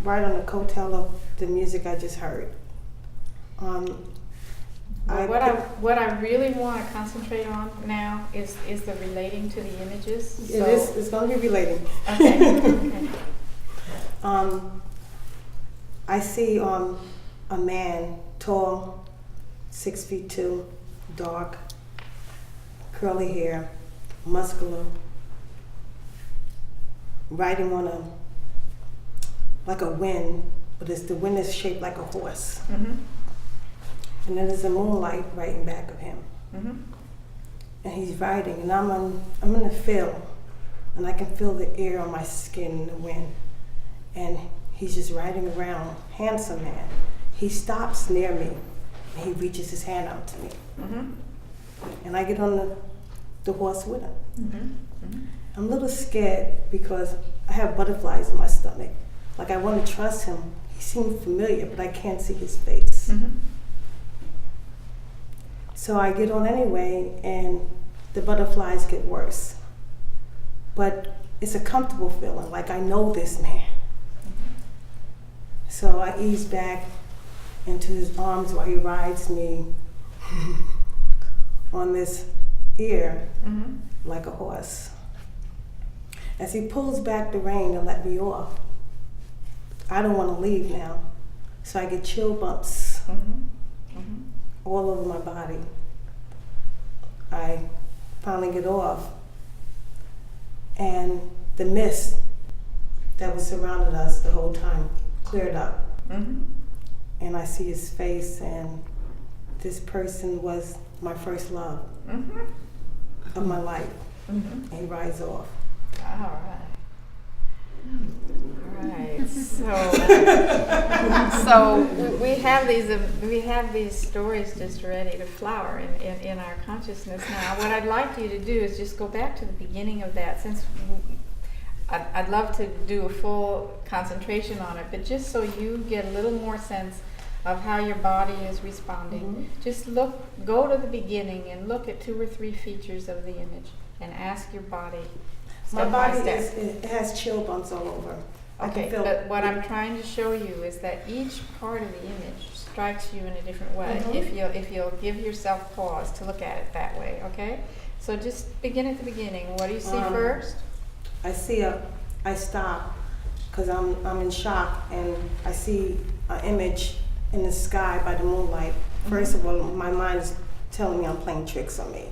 ride on the coattail of the music I just heard. What I really want to concentrate on now is the relating to the images. It's going to be relating. Okay. Okay. I see a man, tall, 6'2", dark, curly hair, muscular, riding on like a wind, but the wind is shaped like a horse. Mm-hmm. And then there's a moonlight right in back of him. Mm-hmm. And he's riding, and I'm in the field, and I can feel the air on my skin and the wind. And he's just riding around, handsome man. He stops near me, and he reaches his hand out to me. Mm-hmm. And I get on the horse with him. Mm-hmm. Mm-hmm. I'm a little scared because I have butterflies in my stomach. Like I want to trust him. He seemed familiar, but I can't see his face. Mm-hmm. So I get on anyway, and the butterflies get worse. But it's a comfortable feeling, like I know this man. So I ease back into his arms while he rides me on this ear Mm-hmm. like a horse. As he pulls back the rein to let me off, I don't want to leave now. So I get chill bumps Mm-hmm. Mm-hmm. all over my body. I finally get off, and the mist that was surrounded us the whole time cleared up, Mm-hmm. and I see his face, and this person was my first love Mm-hmm. of my life, Mm-hmm. and he rides off. All right. All right. So we have these stories just ready to flower in our consciousness now. What I'd like you to do is just go back to the beginning of that, since I'd love to do a full concentration on it, but just so you get a little more sense of how your body is responding. Just go to the beginning and look at 2 or 3 features of the image and ask your body My step by body step. it has chill bumps all over. I Okay, can feel but what I'm trying to show you is that each part of the image strikes you in a different way. If you'll give yourself pause to look at it that way, okay? So just begin at the beginning. What do you see first? I stop because I'm in shock, and I see an image in the sky by the moonlight. First of all, my mind is telling me I'm playing tricks on me.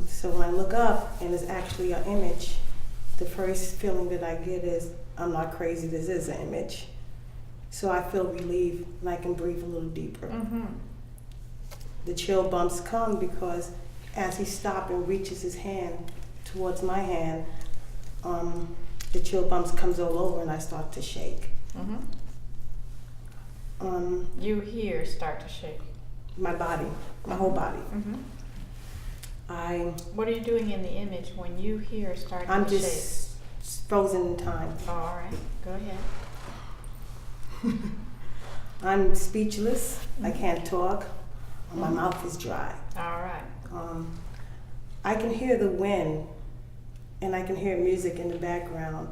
So when I look up and it's actually an image, the first feeling that I get is, I'm not crazy, this is an image. So I feel relieved and I can breathe a little deeper. The chill bumps come because as he stops and reaches his hand towards my hand, the chill bumps comes all over and I start to shake. You here start to shake. My body, my whole body. What are you doing in the image when you here start I'm to shake? just frozen in time. All right, go ahead. I'm speechless. I can't talk. My mouth is dry. All right. I can hear the wind, and I can hear music in the background.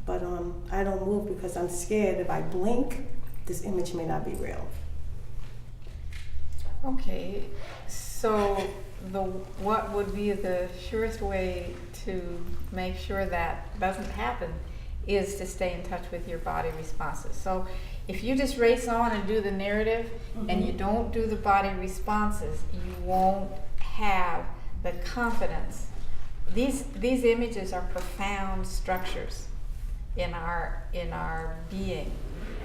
But I don't move because I'm scared if I blink, this image may not be real. Okay, so what would be the surest way to make sure that doesn't happen is to stay in touch with your body responses. So if you just race on and do the narrative and you don't do the body responses, you won't have the confidence. These images are profound structures in our being.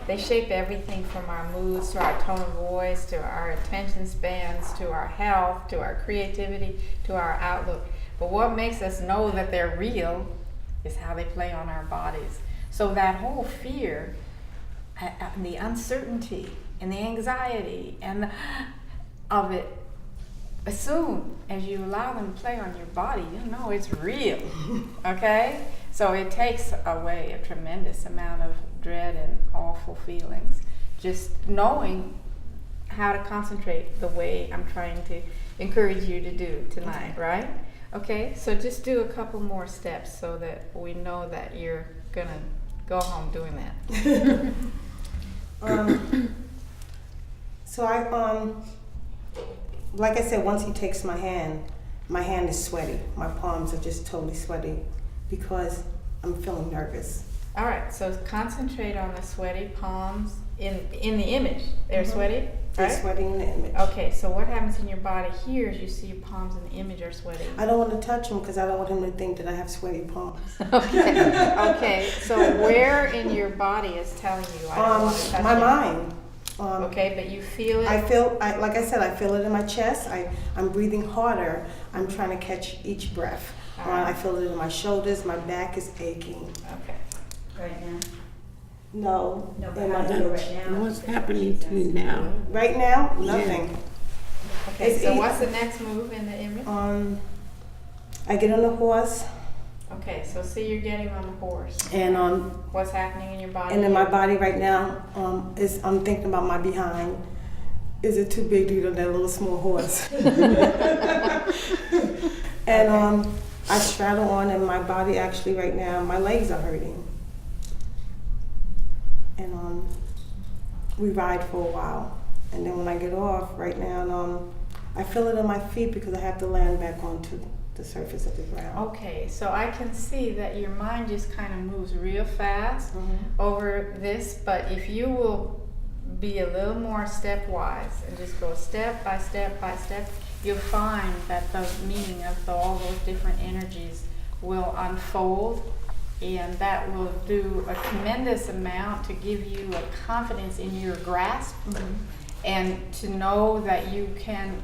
They shape everything from our moods to our tone of voice, to our attention spans, to our health, to our creativity, to our outlook. But what makes us know that they're real is how they play on our bodies. So that whole fear, the uncertainty, and the anxiety, of it, as soon as you allow them to play on your body, you know it's real, okay? So it takes away a tremendous amount of dread and awful feelings. Just knowing how to concentrate the way I'm trying to encourage you to do tonight, right? Okay, so just do a couple more steps so that we know that you're gonna go home doing that. So like I said, once he takes my hand is sweaty. My palms are just totally sweaty because I'm feeling nervous. All right, so concentrate on the sweaty palms in the image. They're sweaty, right? They're sweaty in the image. Okay, so what happens in your body here is you see your palms in the image are sweaty. I don't want to touch him because I don't want him to think that I have sweaty palms. Okay, so where in your body is telling you I don't want to touch my it? mind. Okay, but you feel it? Like I said, I feel it in my chest. I'm breathing harder. I'm trying to catch each breath. I feel it in my shoulders. My back is aching. Okay. Right now? No, No, in but my how do you image. right now? What's happening to me now? Right now, nothing. Okay, It's so easy. what's the next move in the image? I get on the horse, Okay, so see you're getting on the horse. and What's happening in your body? in my body right now, I'm thinking about my behind. Is it too big to get on that little small horse? And I straddle on, and my body actually right now, my legs are hurting. And we ride for a while, and then when I get off right now, I feel it on my feet because I have to land back onto the surface of the ground. Okay, so I can see that your mind just kind of moves real fast over this, but if you will be a little more stepwise and just go step by step by step, you'll find that the meaning of all those different energies will unfold, and that will do a tremendous amount to give you a confidence in your grasp and to know that you can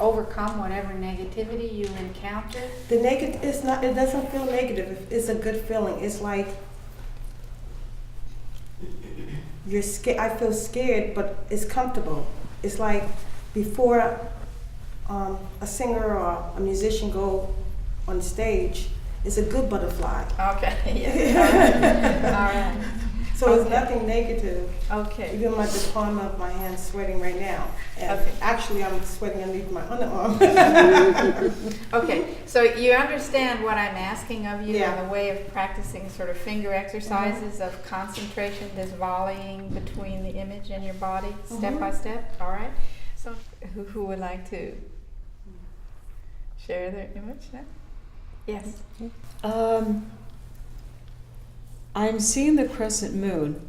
overcome whatever negativity you encounter. The negative, it doesn't feel negative. It's a good feeling. It's like you're scared. I feel scared, but it's comfortable. It's like before a singer or a musician go on stage, it's a good butterfly. Okay, yeah, all right. So it's Okay. nothing negative. Okay. Even like the palm of my hand sweating right now. And Okay. actually I'm sweating underneath my underarm. Okay, so you understand what I'm asking of you Yeah. in the way of practicing sort of finger exercises of concentration, this volleying between the image and your body, step by step, all right? So who would like to share their image now? Yes. I'm seeing the crescent moon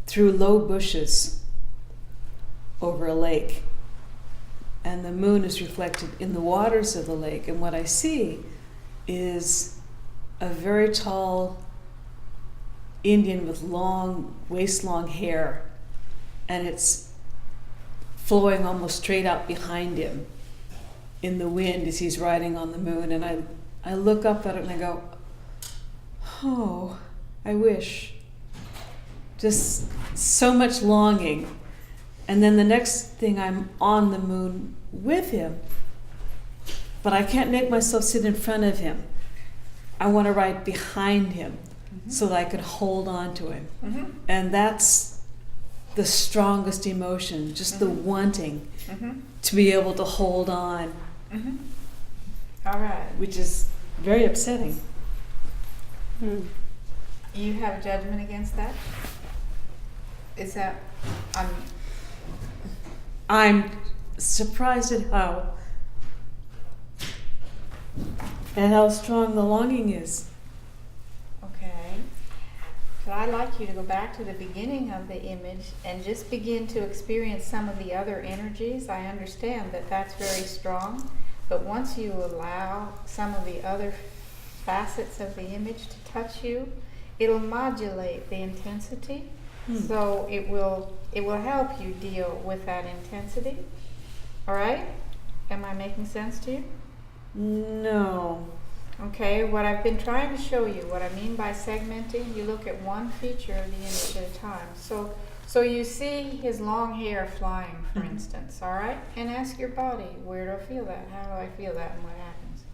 through low bushes over a lake. And the moon is reflected in the waters of the lake. And what I see is a very tall Indian with long, waist-long hair. And it's flowing almost straight out behind him in the wind as he's riding on the moon. And I look up at it and I go, oh, I wish. Just so much longing. And then the next thing, I'm on the moon with him, but I can't make myself sit in front of him. I want to ride behind him so that I could hold on to him. Mm-hmm. And that's the strongest emotion, just the wanting Mm-hmm. to be able to hold on, Mm-hmm. All right. which is very upsetting. You have judgment against that? Is that, I'm surprised at how strong the longing is. okay. But I'd like you to go back to the beginning of the image and just begin to experience some of the other energies. I understand that that's very strong, but once you allow some of the other facets of the image to touch you, it'll modulate the intensity. So it will help you deal with that intensity. All right? Am I making sense to you? No. Okay, what I've been trying to show you, what I mean by segmenting, you look at one feature of the image at a time. So you see his long hair flying, for instance, all right? And ask your body, where do I feel that? How do I feel that and what happens?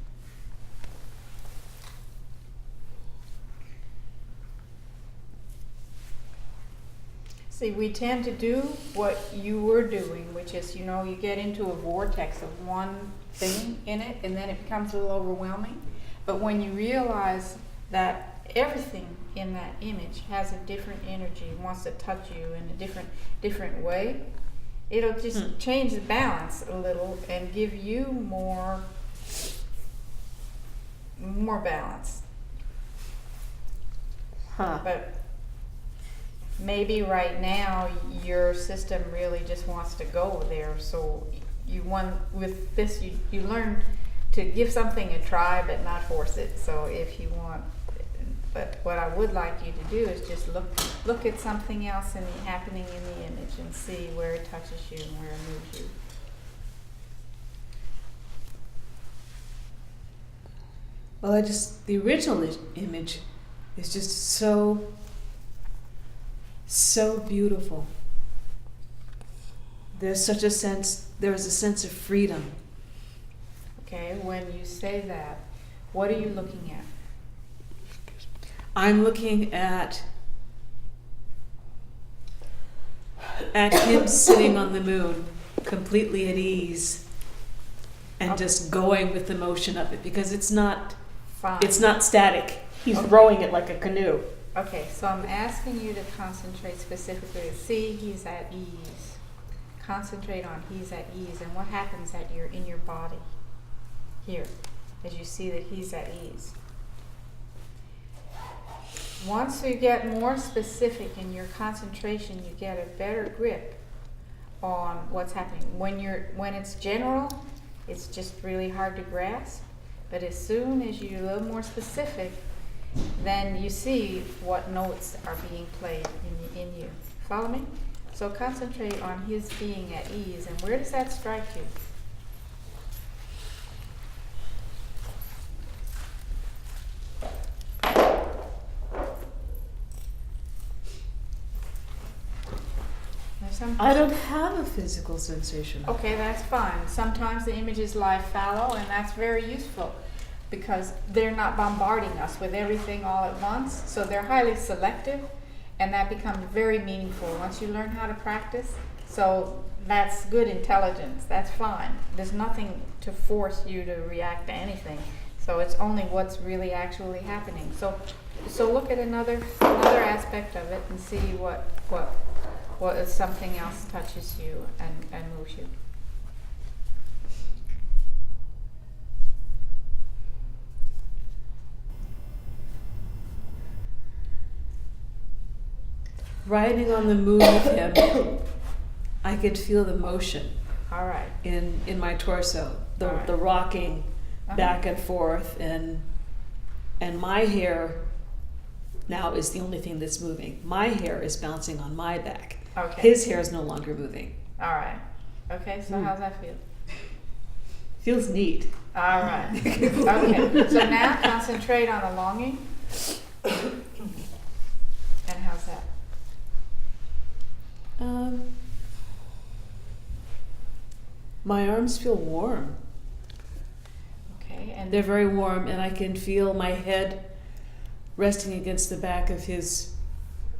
See, we tend to do what you were doing, which is, you know, you get into a vortex of one thing in it and then it becomes a little overwhelming. But when you realize that everything in that image has a different energy, wants to touch you in a different way, it'll just change the balance a little and give you more balance. But maybe right now your system really just wants to go there. So you want, with this, you learn to give something a try but not force it. So if you want, but what I would like you to do is just look at something else happening in the image and see where it touches you and where it moves you. Well, the original image is just so beautiful. There is a sense of freedom. Okay, when you say that, what are you looking at? I'm looking at him sitting on the moon, completely at ease, and just going with the motion of it, because it's not Fine. static. He's rowing it like a canoe. Okay, so I'm asking you to concentrate specifically. See, he's at ease. Concentrate on he's at ease, and what happens in your body here as you see that he's at ease. Once you get more specific in your concentration, you get a better grip on what's happening. When it's general, it's just really hard to grasp. But as soon as you're a little more specific, then you see what notes are being played in you. Follow me? So concentrate on his being at ease. And where does that strike you? some. I don't have a physical sensation. Okay, that's fine. Sometimes the images lie fallow, and that's very useful because they're not bombarding us with everything all at once. So they're highly selective, and that becomes very meaningful once you learn how to practice. So that's good intelligence. That's fine. There's nothing to force you to react to anything. So it's only what's really actually happening. So look at another aspect of it and see what if something else touches you and moves you. Riding on the moon with him, I could feel the motion All right. in my torso, the All right. the rocking Uh-huh. back and forth, and my hair now is the only thing that's moving. My hair is bouncing on my back. Okay. His hair is no longer moving. All right. Okay, so how's that feel? Feels neat. All right. Okay, so now concentrate on the longing. And how's that? My arms feel warm. Okay, and They're very warm, and I can feel my head resting against the back of his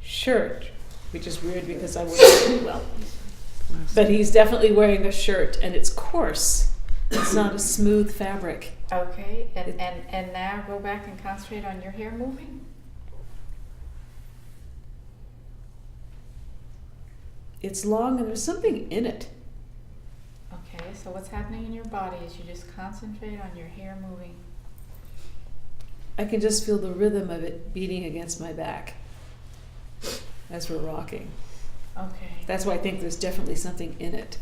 shirt, which is weird because I wouldn't, well, but he's definitely wearing a shirt, and it's coarse. It's not a smooth fabric. okay, and now go back and concentrate on your hair moving. It's long, and there's something in it. Okay, so what's happening in your body is you just concentrate on your hair moving. I can just feel the rhythm of it beating against my back as we're rocking. Okay. That's why I think there's definitely something in it.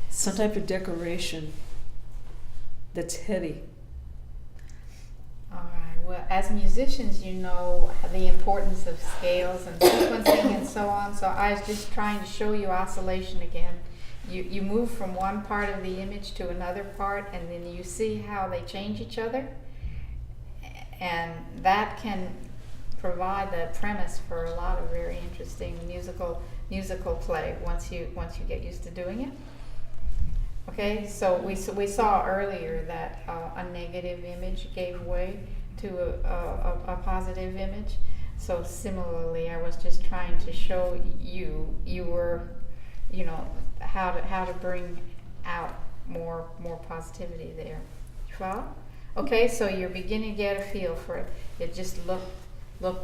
Some type of decoration that's heavy. All right. Well, as musicians, you know the importance of scales and sequencing and so on. So I was just trying to show you oscillation again. You move from one part of the image to another part, and then you see how they change each other. And that can provide the premise for a lot of very interesting musical play once you get used to doing it. Okay, so we saw earlier that a negative image gave way to a positive image. So similarly, I was just trying to show you were, you know, how to bring out more positivity there. You follow? Okay, so you're beginning to get a feel for it. You just look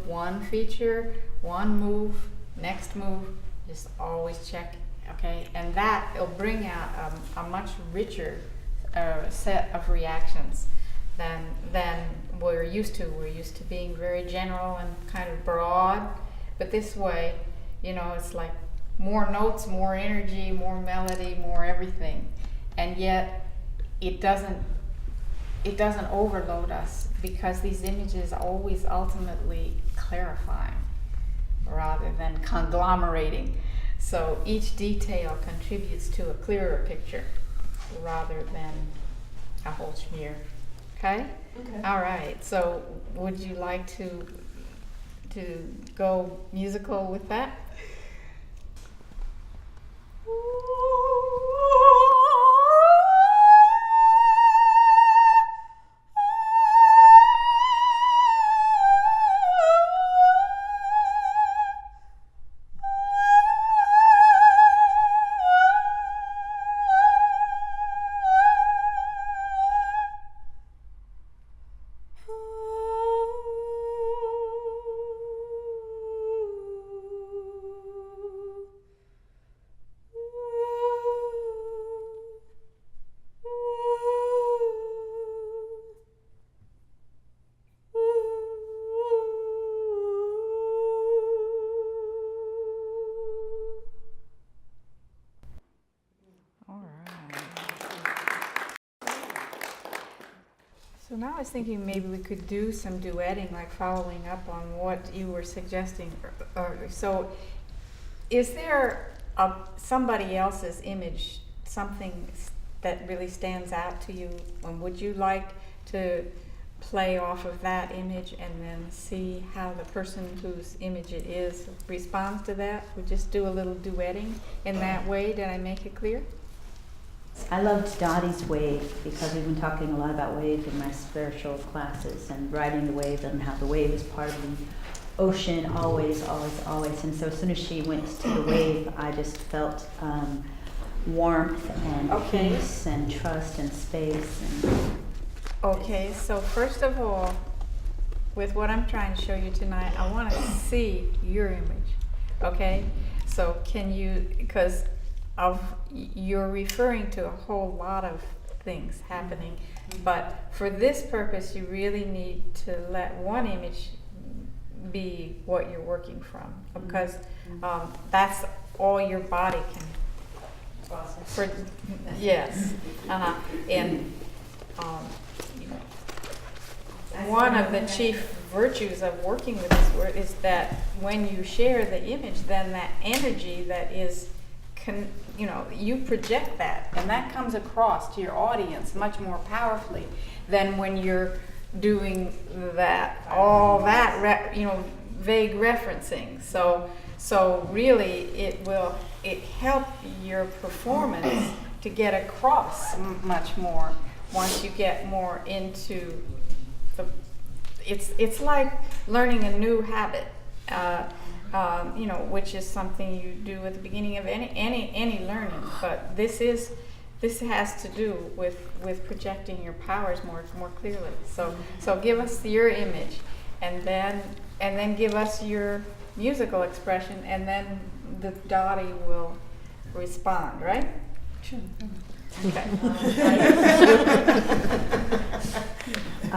one feature, one move, next move, just always check. Okay, and that will bring out a much richer set of reactions than we're used to. We're used to being very general and kind of broad, but this way, you know, it's like more notes, more energy, more melody, more everything, and yet it doesn't overload us because these images are always ultimately clarifying rather than conglomerating. So each detail contributes to a clearer picture rather than a whole smear. Okay? Okay. All right. So would you like to go musical with that? So now I was thinking maybe we could do some duetting, like following up on what you were suggesting. So is there somebody else's image, something that really stands out to you? And would you like to play off of that image and then see how the person whose image it is responds to that. We just do a little duetting in that way. Did I make it clear? I loved Dottie's wave because we've been talking a lot about wave in my spiritual classes and riding the wave and how the wave is part of the ocean always, always, always. And so as soon as she went to the wave, I just felt warmth and Okay. peace and trust and space. And Okay, so first of all, with what I'm trying to show you tonight, I want to see your image. Okay, so can you, because you're referring to a whole lot of things happening, but for this purpose, you really need to let one image be what you're working from, because that's all your body can. For, yes, and one of the chief virtues of working with this word is that when you share the image, then that energy that is, you project that, and that comes across to your audience much more powerfully than when you're doing that, all that, vague referencing. So really, it help your performance to get across much more once you get more into the. It's like learning a new habit, which is something you do at the beginning of any learning. But this has to do with projecting your powers more clearly. So give us your image, and then give us your musical expression, and then the Dottie will respond, right? Sure. Okay.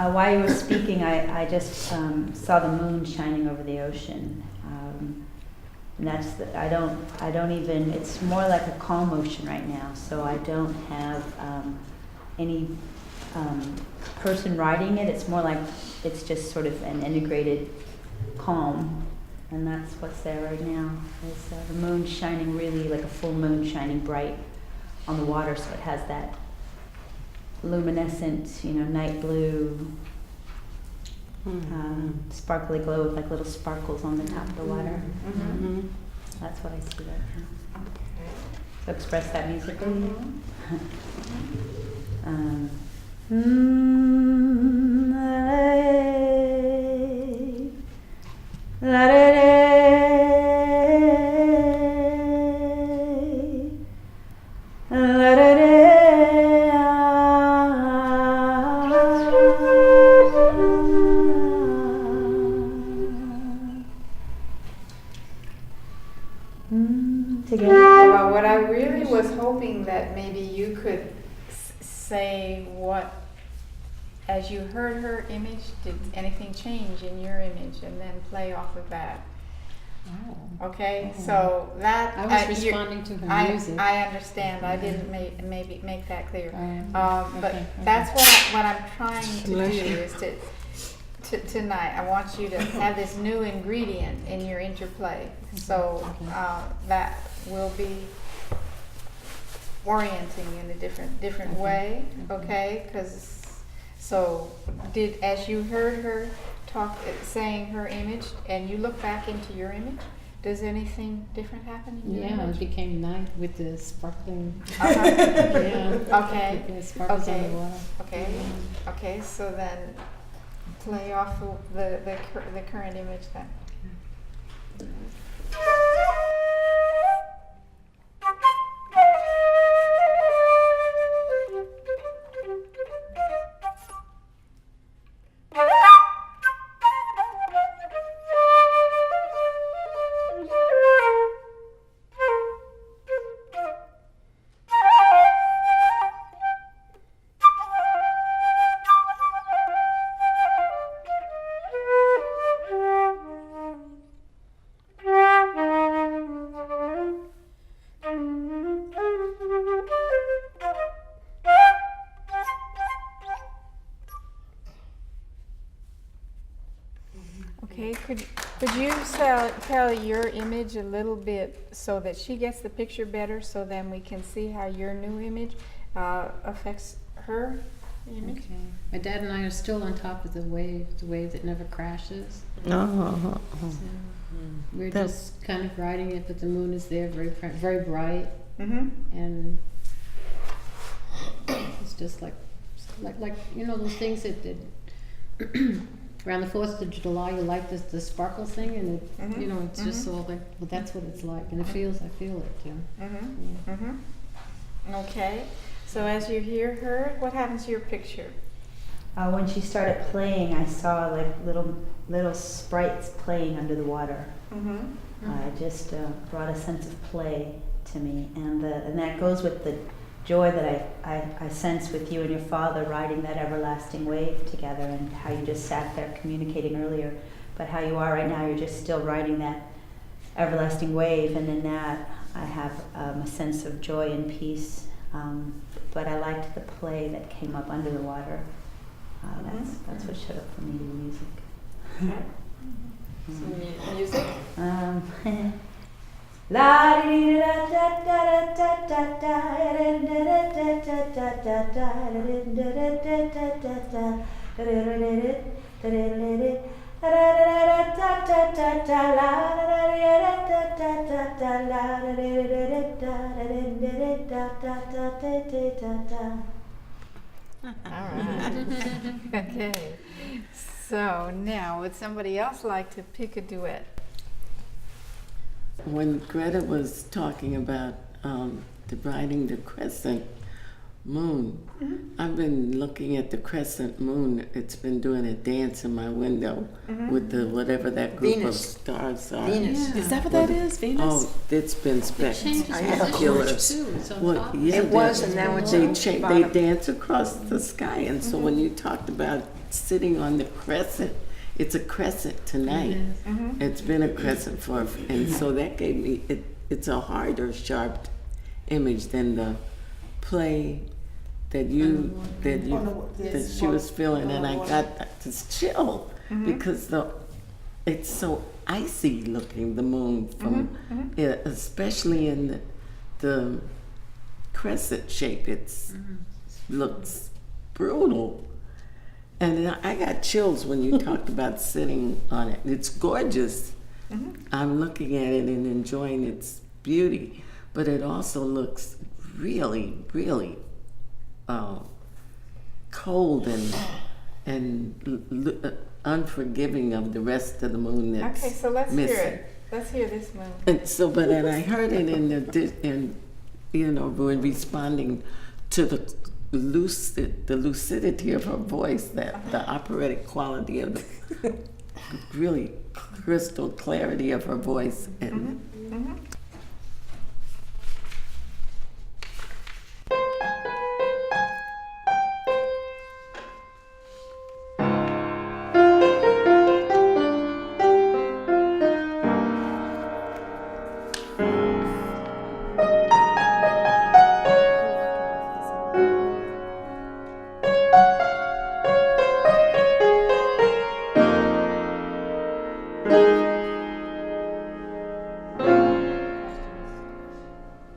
while you were speaking, I just saw the moon shining over the ocean. And that's I don't even, it's more like a calm ocean right now, so I don't have any person riding it. It's more like it's just sort of an integrated calm, and that's what's there right now. Is the moon shining really like a full moon, shining bright on the water, so it has that luminescent, night blue, sparkly glow with like little sparkles on the top of the water. Mm-hmm. That's what I see right now. So express that musically. Together. Well, what I really was hoping that maybe you could say what, as you heard her image, did anything change in your image, and then play off of that. Oh. Okay, so that I was responding to her music. I understand. I didn't maybe make that clear. But okay. that's what I'm trying to do is tonight. I want you to have this new ingredient in your interplay. So that will be orienting in a different way. Okay, because as you heard her saying her image, and you look back into your image, does anything different happen in your image? It became night with the sparkling. Okay. With the sparkles on the water. Okay. Okay. So then, play off the current image then. Okay, could you tell your image a little bit so that she gets the picture better, so then we can see how your new image affects her? Amy? My dad and I are still on top of the wave that never crashes. Oh, So we're That- just kind of riding it, but the moon is there, very bright, Mm-hmm. and it's just like you know those things that around the 4th of July you light the sparkle thing, and it, Mhm. you know, it's just all like, well, that's what it's like, and I feel it too. Mm-hmm. Mm-hmm. Okay. So as you hear her, what happens to your picture? When she started playing, I saw like little sprites playing under the water. Mm-hmm. It just brought a sense of play to me, and that goes with the joy that I sense with you and your father riding that everlasting wave together, and how you just sat there communicating earlier, but how you are right now, you're just still riding that everlasting wave, and in that I have a sense of joy and peace, but I liked the play that came up under the water. That's what showed up for me in music. Some music? La di da da da da da da da da All right. Okay. So now, would somebody else like to pick a duet? when Greta was talking about dividing the crescent moon, I've been looking at the crescent moon. It's been doing a dance in my window with the whatever that group Venus. of stars are. Venus. Is that what that is? Venus? Oh, it's been It changes spectacular. position too. It's on Well, top. yeah, It was, that- and now it's they on they bottom. dance across the sky, and so when you talked about sitting on the crescent, it's a crescent tonight. It's been a crescent for, and so that gave me it. It's a harder, sharp image than the play that that she was feeling, and I got this chill because it's so icy looking, the moon from especially in the crescent shape. It's looks brutal. And I got chills when you talked about sitting on it. It's gorgeous. I'm looking at it and enjoying its beauty, but it also looks really, really cold and unforgiving of the rest of the moon that's Okay, so let's missing. hear it. Let's hear this moon. And so, but then I heard it when responding to the lucidity of her voice, that the operatic quality of the really crystal clarity of her voice, and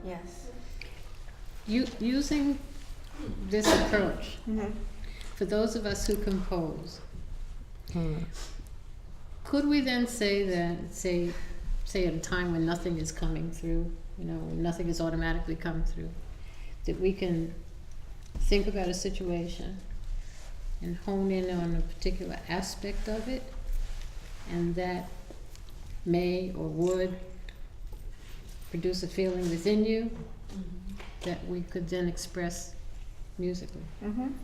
Yes. Using this approach, for those of us who compose, could we then say that, say at a time when nothing is coming through, when nothing is automatically come through, that we can think about a situation and hone in on a particular aspect of it, and that may or would produce a feeling within you that we could then express musically,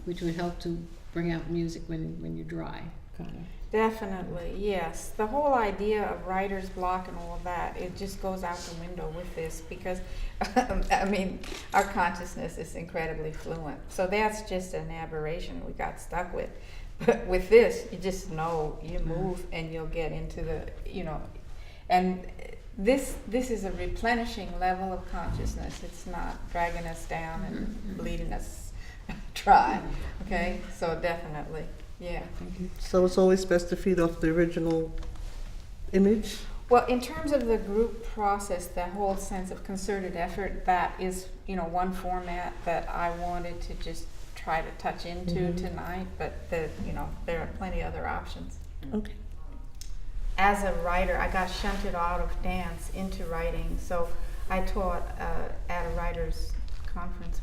which would help to bring out music when you're dry, kind of. Definitely, yes. The whole idea of writer's block and all of that, it just goes out the window with this because, I mean, our consciousness is incredibly fluent. So that's just an aberration we got stuck with. But with this, you just know, you move and you'll get into the, and this is a replenishing level of consciousness. It's not dragging us down and bleeding us dry. Okay, so definitely, yeah. So it's always best to feed off the original image. Well, in terms of the group process, the whole sense of concerted effort, that is, one format that I wanted to just try to touch into tonight, but there are plenty other options. Okay. As a writer, I got shunted out of dance into writing. So I taught at a writers' conference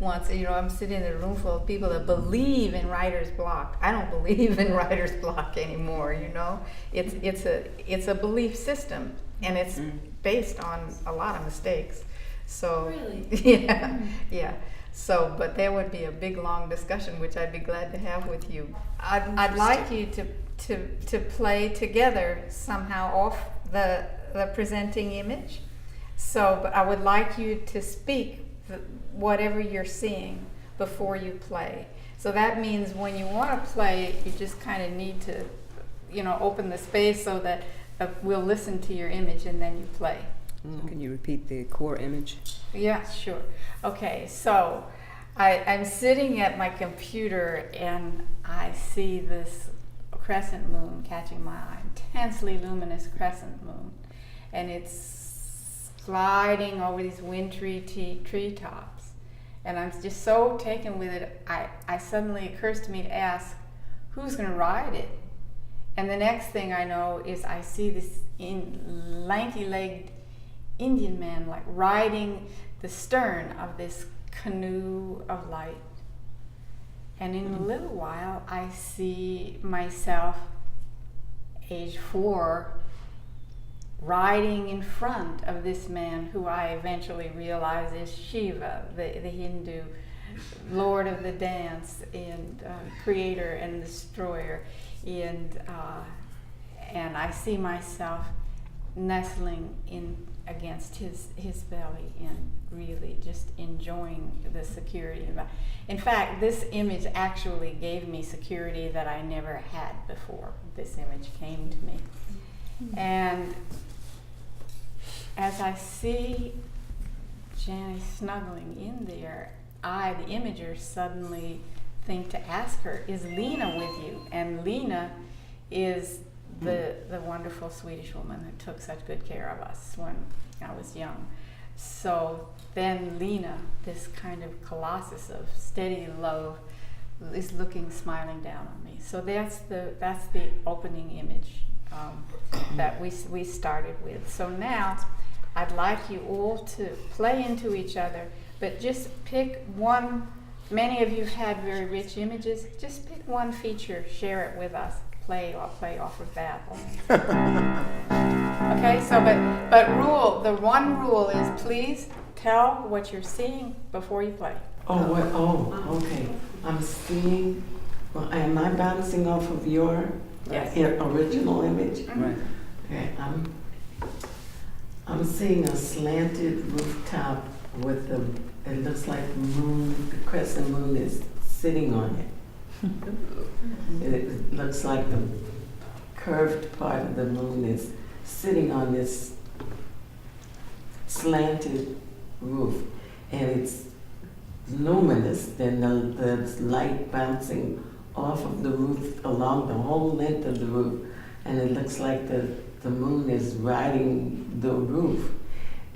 once. I'm sitting in a room full of people that believe in writer's block. I don't believe in writer's block anymore. It's a belief system, and it's based on a lot of mistakes. So Really? yeah. So, but there would be a big long discussion, which I'd be glad to have with you. I'd like you to play together somehow off the presenting image. So, but I would like you to speak whatever you're seeing before you play. So that means when you want to play, you just kind of need to, open the space so that we'll listen to your image and then you play. Can you repeat the core image? Yeah, sure. Okay, so I'm sitting at my computer and I see this crescent moon catching my eye, intensely luminous crescent moon, and it's gliding over these wintry treetops, and I'm just so taken with it. I suddenly occurs to me to ask, who's going to ride it? And the next thing I know is I see this lanky-legged Indian man like riding the stern of this canoe of light. And in a little while, I see myself, age 4, riding in front of this man who I eventually realize is Shiva, the Hindu lord of the dance and creator and destroyer. And I see myself nestling in against his belly and really just enjoying the security. In fact, this image actually gave me security that I never had before. This image came to me. And as I see Janice snuggling in there, I, the imager, suddenly think to ask her, is Lena with you? And Lena is the wonderful Swedish woman who took such good care of us when I was young. So then Lena, this kind of colossus of steady love, is looking, smiling down on me. So that's the opening image that we started with. So now I'd like you all to play into each other, but just pick one. Many of you have had very rich images. Just pick one feature, share it with us. Play off of that. Okay, so the one rule is please tell what you're seeing before you play. Okay. I'm seeing, am I bouncing off of your original image? Right. Okay, I'm seeing a slanted rooftop with it looks like the crescent moon is sitting on it. It looks like the curved part of the moon is sitting on this slanted roof, and it's luminous. Then there's light bouncing off of the roof along the whole length of the roof, and it looks like the moon is riding the roof.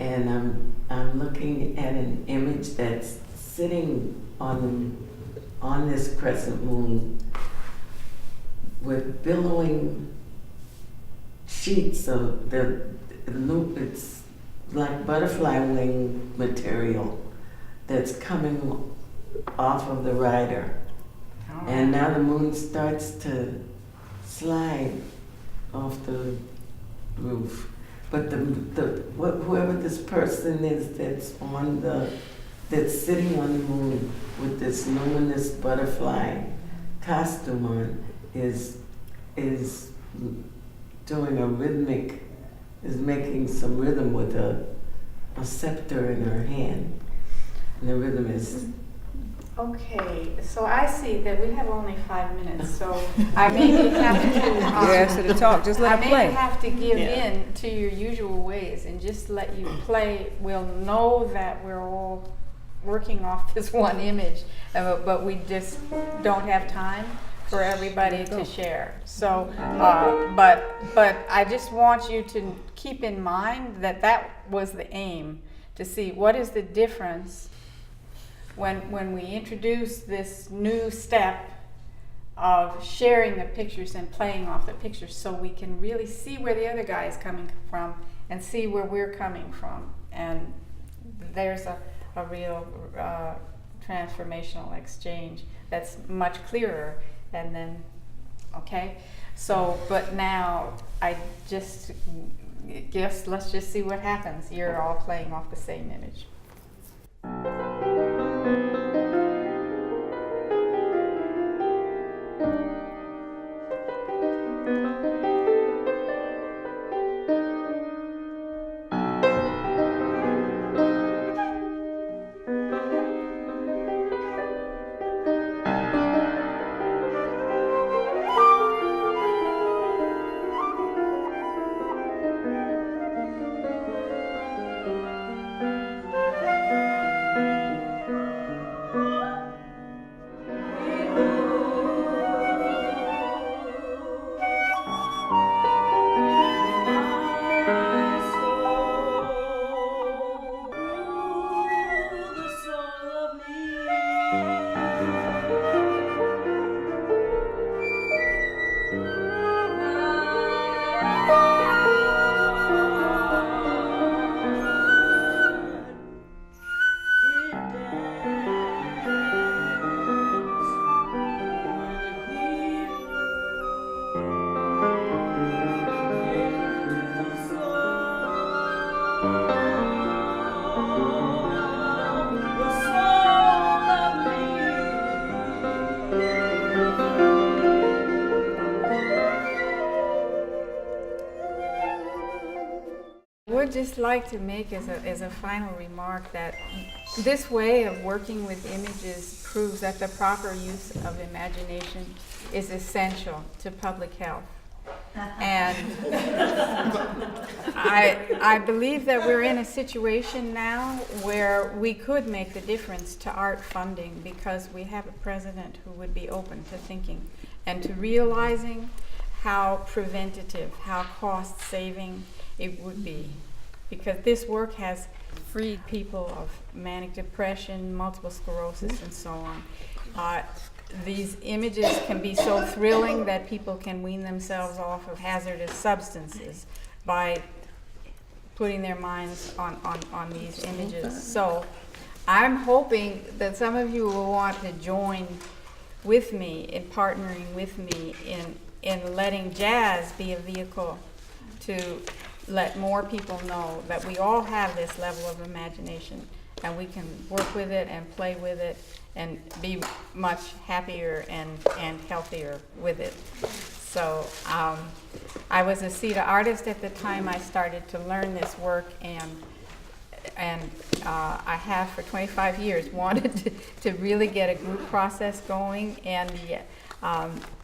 And I'm looking at an image that's sitting on this crescent moon with billowing sheets of it's like butterfly wing material that's coming off of the rider. And now the moon starts to slide off the roof. But whoever this person is that's sitting on the moon with this luminous butterfly costume on is doing is making some rhythm with a scepter in her hand. And the rhythm is... Okay, so I see that we have only 5 minutes, so I maybe have to... You asked her to talk, just let her I play. may have to give in to your usual ways and just let you play. We'll know that we're all working off this one image, but we just don't have time for everybody to share. So, but I just want you to keep in mind that was the aim, to see what is the difference when we introduce this new step of sharing the pictures and playing off the pictures, so we can really see where the other guy is coming from and see where we're coming from, and there's a real transformational exchange that's much clearer. And then, okay, so but now I just guess let's just see what happens. You're all playing off the same image. Would just like to make as a final remark that this way of working with images proves that the proper use of imagination is essential to public health. And I believe that we're in a situation now where we could make the difference to art funding, because we have a president who would be open to thinking and to realizing how preventative, how cost-saving it would be. Because this work has freed people of manic depression, multiple sclerosis, and so on. These images can be so thrilling that people can wean themselves off of hazardous substances by putting their minds on these images. So I'm hoping that some of you will want to join with me in partnering with me in letting jazz be a vehicle to let more people know that we all have this level of imagination, and we can work with it and play with it and be much happier and healthier with it. So I was a CETA artist at the time I started to learn this work, and I have for 25 years wanted to really get a group process going, and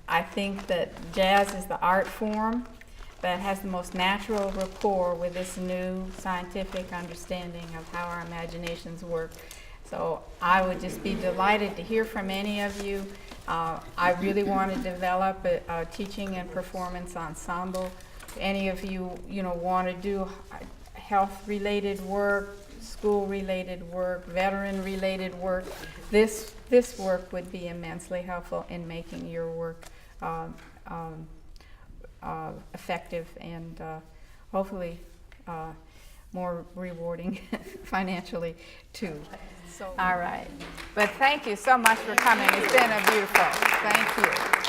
I think that jazz is the art form that has the most natural rapport with this new scientific understanding of how our imaginations work. So I would just be delighted to hear from any of you. I really want to develop a teaching and performance ensemble. If any of you, want to do health-related work, school-related work, veteran-related work, this work would be immensely helpful in making your work effective and hopefully more rewarding financially too. So, all right. But thank you so much for coming. It's been a beautiful. Thank you.